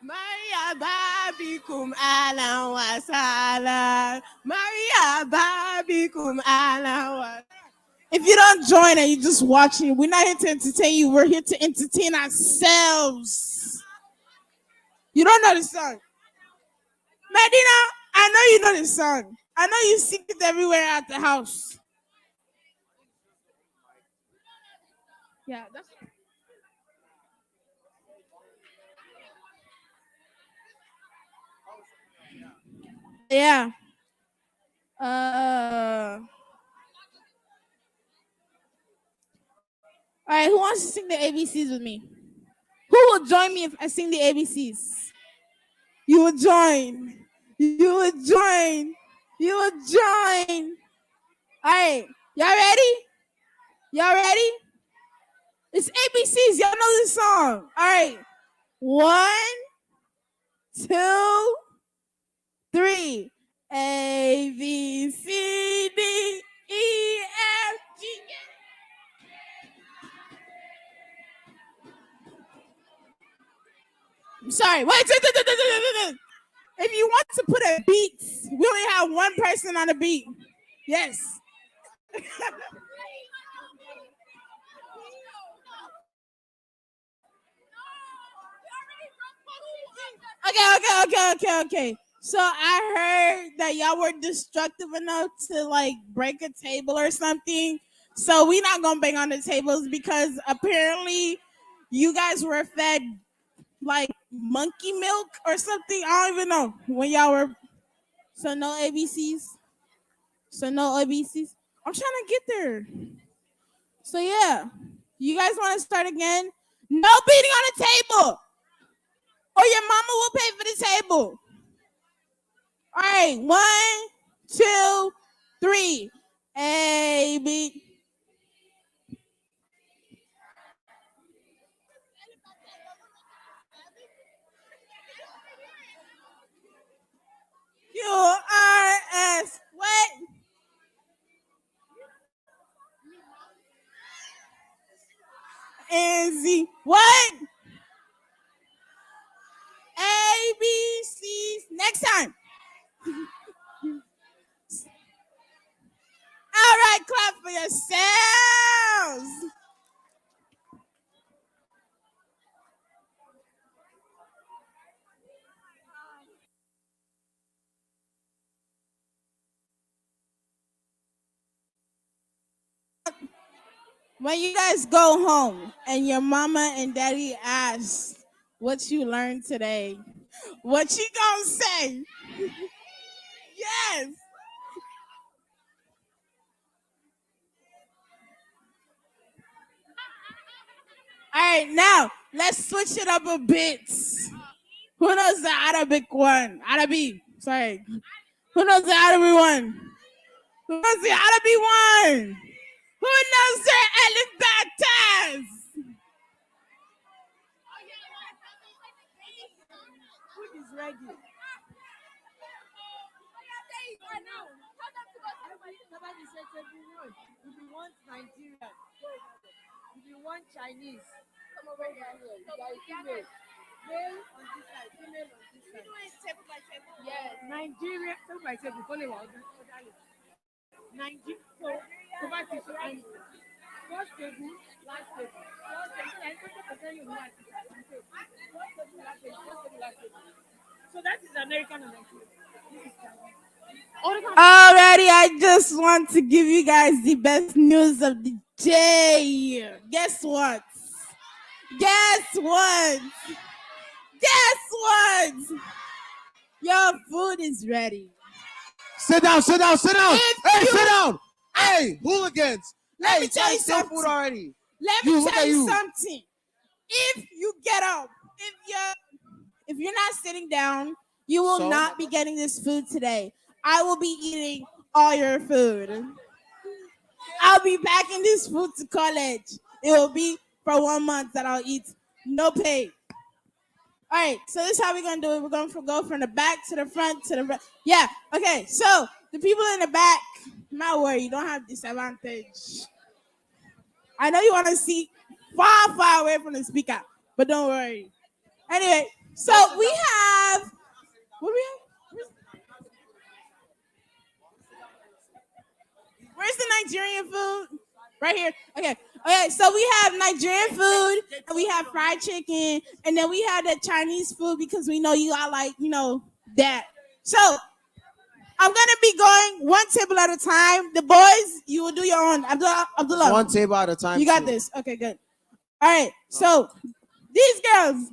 Maria Babikum Alan Wasala. Maria Babikum Alan. If you don't join and you're just watching, we're not here to entertain you. We're here to entertain ourselves. You don't know the song. Medina, I know you know the song. I know you sing it everywhere at the house. Yeah, that's yeah. All right, who wants to sing the ABCs with me? Who will join me if I sing the ABCs? You will join. You will join. You will join. All right, y'all ready? Y'all ready? It's ABCs. Y'all know this song. All right. 1, 2, 3. A, B, C, D, E, F, G. I'm sorry. Wait. If you want to put a beat, we only have one person on the beat. Yes. Okay. So I heard that y'all were destructive enough to like break a table or something. So we not gonna bang on the tables because apparently you guys were fed like monkey milk or something. I don't even know when y'all were. So no ABCs. So no ABCs. I'm trying to get there. So yeah, you guys want to start again? No beating on the table, or your mama will pay for the table. All right, 1, 2, 3. A, B. Q, R, S. What? And Z. What? A, B, C. Next time. All right, clap for yourselves. When you guys go home and your mama and daddy ask what you learned today, what you gonna say? Yes. All right, now let's switch it up a bit. Who knows the Arabic one? Arabic. Sorry. Who knows the Arabic one? Who knows the Arabic one? Who knows their alphabet? Who is ready? Somebody said everyone. If you want Nigeria, if you want Chinese, come over here. You are a female. Male on this side, female on this side. Yes. Nigeria, table by table. Follow one. Nigeria. So, go back to and first table, last table. First table, and first table, you want. First table, last table. First table, last table. So that is American and Nigerian. This is Chinese. Alrighty, I just want to give you guys the best news of the day. Guess what? Guess what? Guess what? Your food is ready. Sit down. Sit down. Sit down. Hey, hooligans. Let me Hey, tell you taste their something. food already. Let You, me look tell at you you. something. If you get up, if you're not sitting down, you will So? not be getting this food today. I will be eating all your food. I'll be packing this food to college. It will be for 1 month that I'll eat. No pay. All right, so this is how we're going to do it. We're going to go from the back to the front to the right. Yeah, okay. So the people in the back, not worry, you don't have disadvantage. I know you want to see far away from the speaker, but don't worry. Anyway, so we have, what do we have? Where's the Nigerian food? Right here. Okay. So we have Nigerian food, and we have fried chicken, and then we have the Chinese food because we know you all like, that. So I'm gonna be going one table at a time. The boys, you will do your own. Abdullah. One table at a time. You got too. this. Okay, good. All right. So these girls,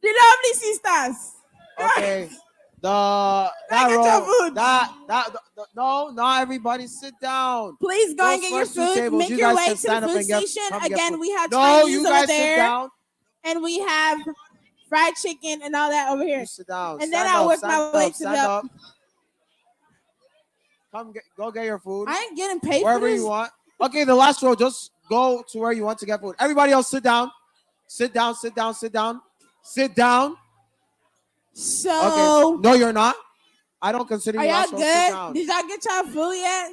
the lovely sisters. Okay. that row. No, not everybody sit down. Please go Those and get your first two food. tables, Make you your guys way can to the stand up food and get- station. come get Again, food. we have No, Chinese you over guys sit there, down. and we have fried chicken and all that over here. You sit down. And then Stand I'll up, work stand my way up, to stand the. up. Go get your food. I ain't getting paid wherever for this. you want. Okay, the last row, just go to where you want to get food. Everybody else, sit down. Sit down, sit down, sit down. Sit down. So, okay. No, you're not. I don't consider are you y'all last row. Sit good? down. Did y'all get y'all food yet?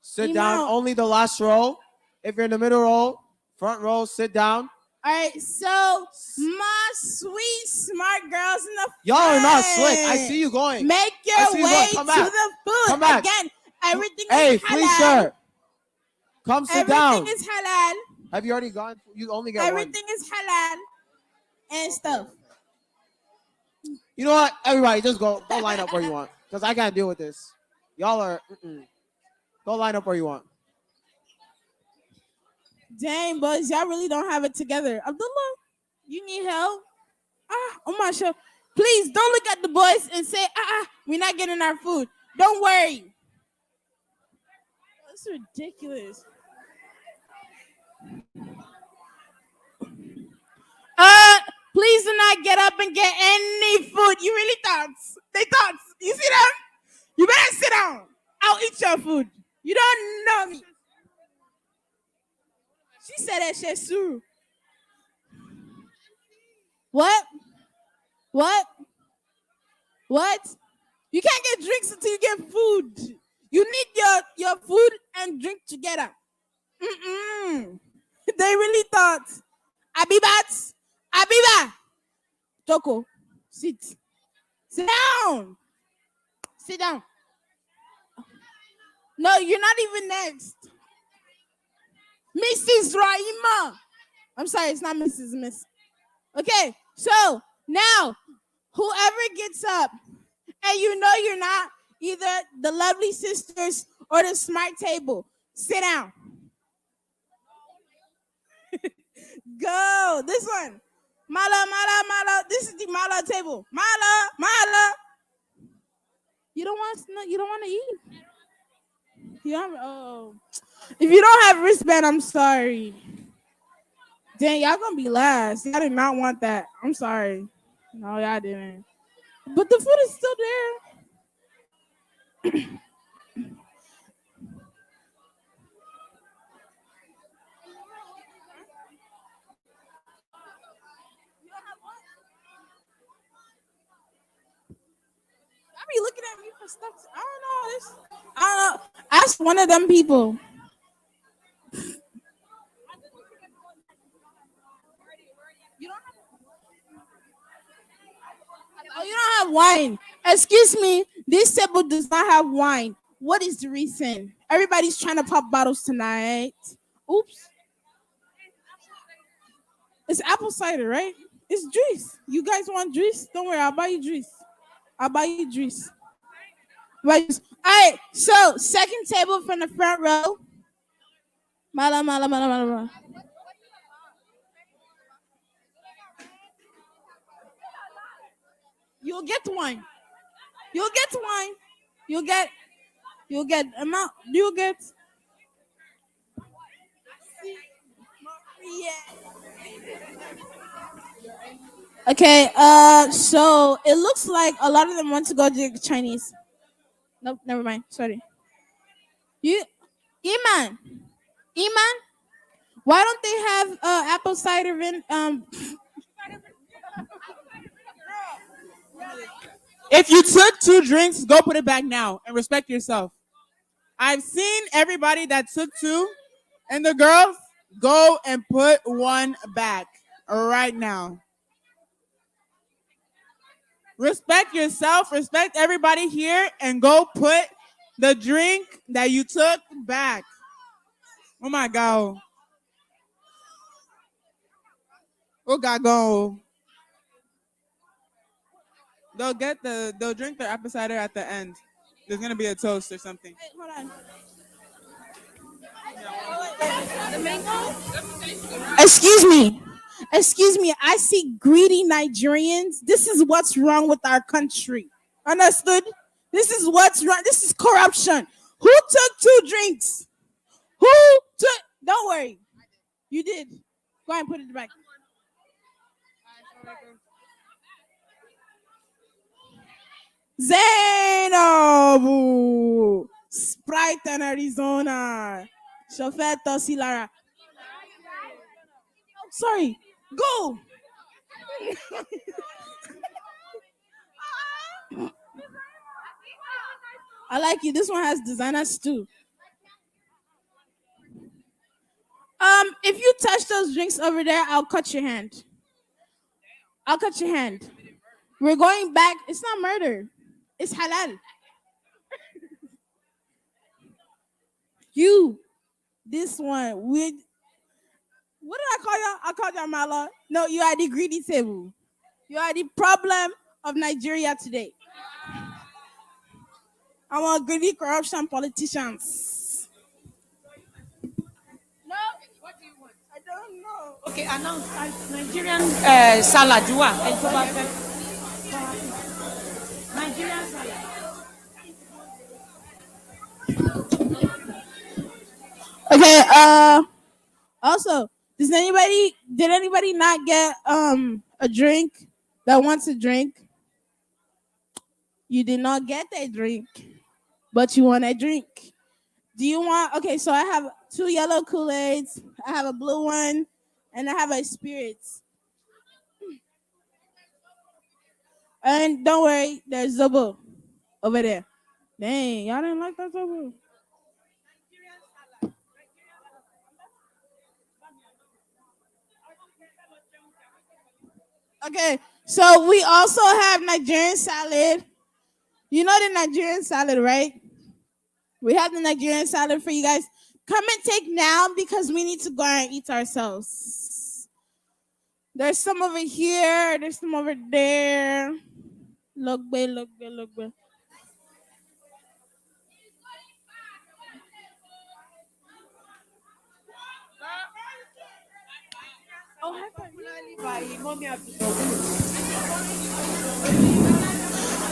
Sit down. Only the last row. If you're in the middle row, front row, sit down. All right, so my sweet, smart girls in the Y'all are not front, slick. I see you going. Make I your see you way going. to Come back. the food. Come back. Again, everything Hey, is halal. please, sir. Come sit down. Everything is halal. Have you already gone? You only get one. Everything is halal and stuff. You know what? Everybody, just go line up where you want. Because I can't deal with this. Y'all are, go line up where you want. Dang, boys, y'all really don't have it together. Abdullah, you need help? Oh my show. Please don't look at the boys and say, we're not getting our food. Don't worry. That's ridiculous. Please do not get up and get any food. You really thought? They thought. You see them? You better sit down. I'll eat your food. You don't know me. She said that shit, Sue. What? You can't get drinks until you get food. You need your food and drink together. They really thought. Abiba. Toko, sit. Sit down. Sit down. No, you're not even next. Mrs. Raima. I'm sorry, it's not Mrs. Miss. Okay, so now, whoever gets up, and you know you're not either the lovely sisters or the smart table, sit down. Go. This one. Mala. This is the Mala table. Mala. You don't want to eat? If you don't have wristband, I'm sorry. Dang, y'all gonna be last. Y'all did not want that. I'm sorry. No, y'all didn't. But the food is still there. I be looking at me for stuff. I don't know. Ask one of them people. Oh, you don't have wine. Excuse me. This table does not have wine. What is the reason? Everybody's trying to pop bottles tonight. Oops. It's apple cider, right? It's juice. You guys want juice? Don't worry. I'll buy you juice. All right. So, second table from the front row. Mala. You'll get wine. You'll get amount. You'll get. Okay. So it looks like a lot of them want to go to Chinese. Nope. Never mind. Sorry. Iman. Why don't they have apple cider If you took 2 drinks, go put it back now and respect yourself. I've seen everybody that took 2, and the girls, go and put 1 back right now. Respect yourself, respect everybody here, and go put the drink that you took back. Oh my God. Oh God, go. They'll drink their apple cider at the end. There's gonna be a toast or something. Hey, hold on. Excuse me. I see greedy Nigerians. This is what's wrong with our country. Understood? This is what's wrong. This is corruption. Who took 2 drinks? Who took? Don't worry. You did. Go ahead and put it back. Zainabu. Sprite and Arizona. Chauffeur Tosilara. Oh, sorry. Go. I like you. This one has designers too. If you touch those drinks over there, I'll cut your hand. I'll cut your hand. We're going back. It's not murder. It's halal. You, this one, with what did I call y'all? I called y'all Mala. No, you are the greedy table. You are the problem of Nigeria today. I want greedy corruption politicians. No, what do you want? I don't know. Okay, announce Nigerian salad. You want? Nigerian salad. Okay, also, did anybody not get a drink that wants a drink? You did not get a drink, but you want a drink. Do you want? Okay, so I have 2 yellow Kool-Aids, I have a blue one, and I have a spirits. And don't worry, there's Zobo over there. Dang, y'all didn't like that Zobo. Okay, so we also have Nigerian salad. You know the Nigerian salad, right? We have the Nigerian salad for you guys. Come and take now because we need to go and eat ourselves. There's some over here. There's some over there. Look, babe, look, babe, look, babe.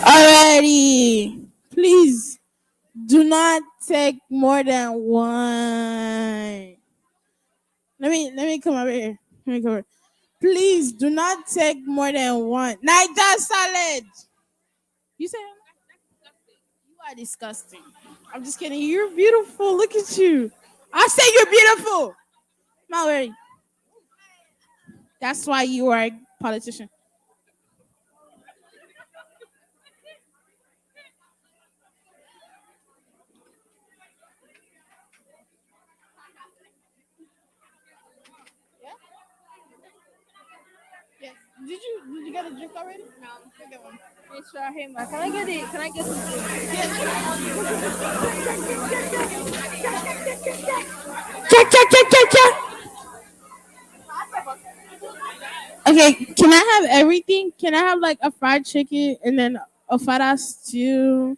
Alrighty. Please do not take more than one. Let me come over here. Let me come over. Please do not take more than one. Niger salad. You say you are disgusting. I'm just kidding. You're beautiful. Look at you. I say you're beautiful. Not worry. That's why you are a politician. Yes. Did you get a drink already? No, I get one. It's Rahim. Can I get it? Can I get some Check. Okay, can I have everything? Can I have like a fried chicken and then a fada stew?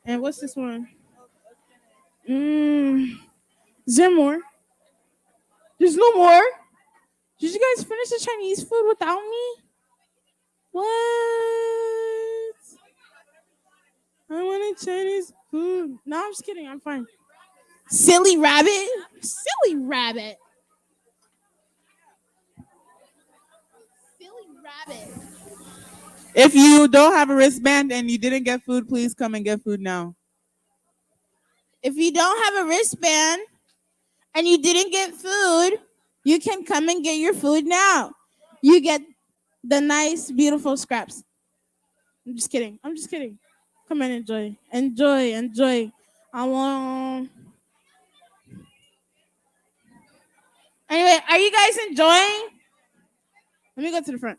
And what's this one? Is there more? There's no more? Did you guys finish the Chinese food without me? What? I want a Chinese food. No, I'm just kidding. I'm fine. Silly rabbit. Silly rabbit. Silly rabbit. If you don't have a wristband and you didn't get food, please come and get food now. If you don't have a wristband and you didn't get food, you can come and get your food now. You get the nice, beautiful scraps. I'm just kidding. Come and enjoy. Enjoy. I want. Anyway, are you guys enjoying? Let me go to the front.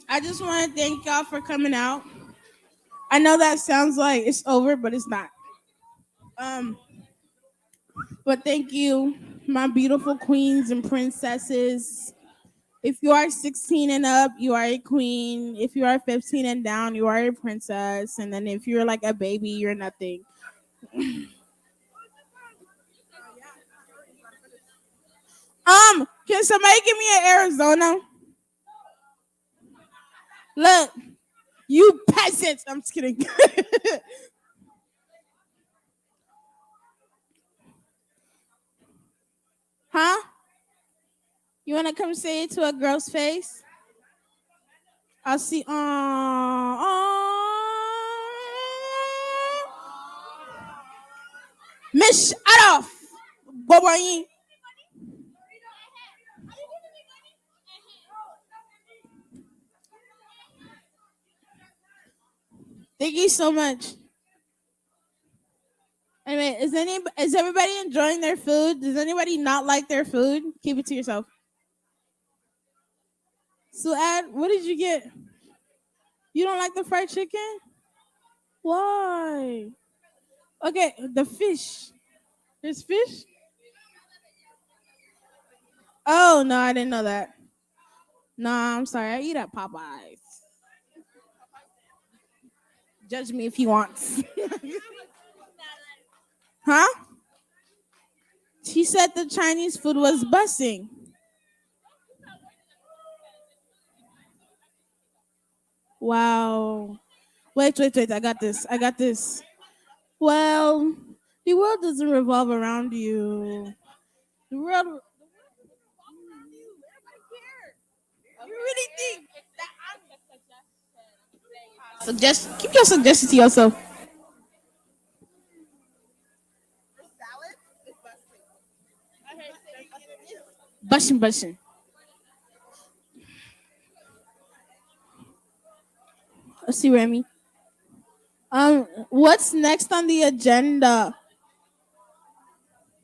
I just want to thank y'all for coming out. I know that sounds like it's over, but it's not. Um, but thank you, my beautiful queens and princesses. If you are 16 and up, you are a queen. If you are 15 and down, you are a princess. And then if you're like a baby, you're nothing. Can somebody give me an Arizona? Look, you peasants. I'm just kidding. Huh? You wanna come say it to a girl's face? I'll see. Miss Adolf. Boboyin. Thank you so much. Anyway, is everybody enjoying their food? Does anybody not like their food? Keep it to yourself. Suad, what did you get? You don't like the fried chicken? Why? Okay, the fish. There's fish? Oh no, I didn't know that. No, I'm sorry. I eat at Popeyes. Judge me if you want. Huh? She said the Chinese food was busing. Wow. Wait. I got this. Well, the world doesn't revolve around you. The world. You really think that keep your suggestions to yourself. Bushin'. Let's see, Remy. What's next on the agenda?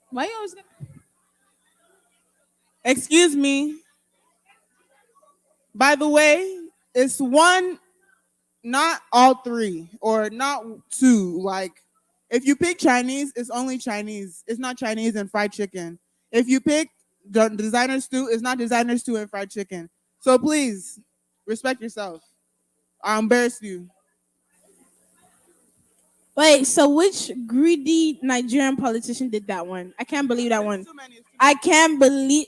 Why you always? Excuse me. By the way, it's one, not all three, or not two. Like, if you pick Chinese, it's only Chinese. It's not Chinese and fried chicken. If you pick the designer stew, it's not designer stew and fried chicken. So please, respect yourself. I'll embarrass you. Wait, so which greedy Nigerian politician did that one? I can't believe that one. I can't believe.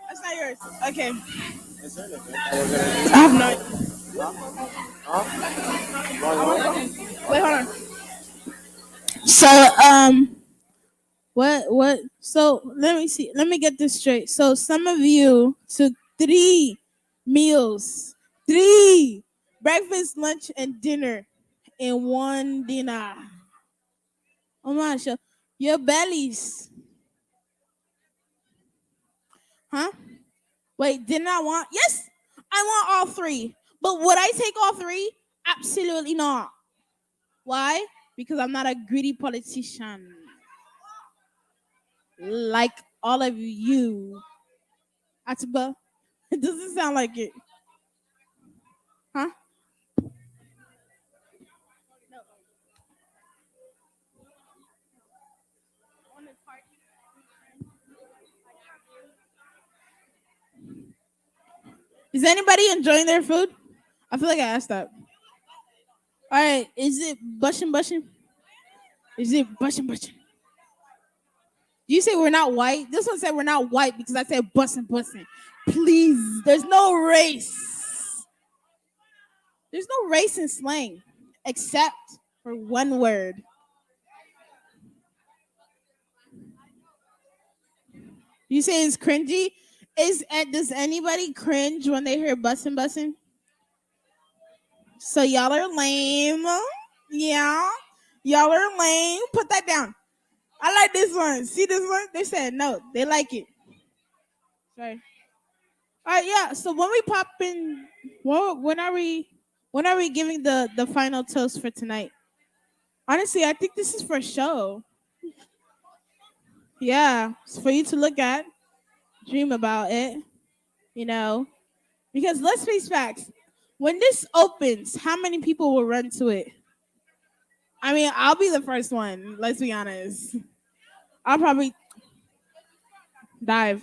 That's not yours. Okay. I have no. Wait, hold on. So, what? So let me see. Let me get this straight. So some of you took 3 meals, 3 breakfast, lunch, and dinner in one dinner. Oh my gosh, your bellies. Huh? Wait, didn't I want? Yes, I want all 3. But would I take all 3? Absolutely not. Why? Because I'm not a greedy politician like all of you. Atiba, it doesn't sound like it. Huh? Is anybody enjoying their food? I feel like I asked that. All right, is it bushin'? Is it bushin'? Do you say we're not white? This one said we're not white because I said bussin'. Please, there's no race. There's no race in slang except for one word. You say it's cringy? Does anybody cringe when they hear bussin'? So y'all are lame. Yeah. Y'all are lame. Put that down. I like this one. See this one? They said no. They like it. Sorry. All right, yeah. So when we pop in, when are we giving the final toast for tonight? Honestly, I think this is for show. Yeah, it's for you to look at, dream about it, you know. Because let's face facts. When this opens, how many people will run to it? I mean, I'll be the first one. Let's be honest. I'll probably dive.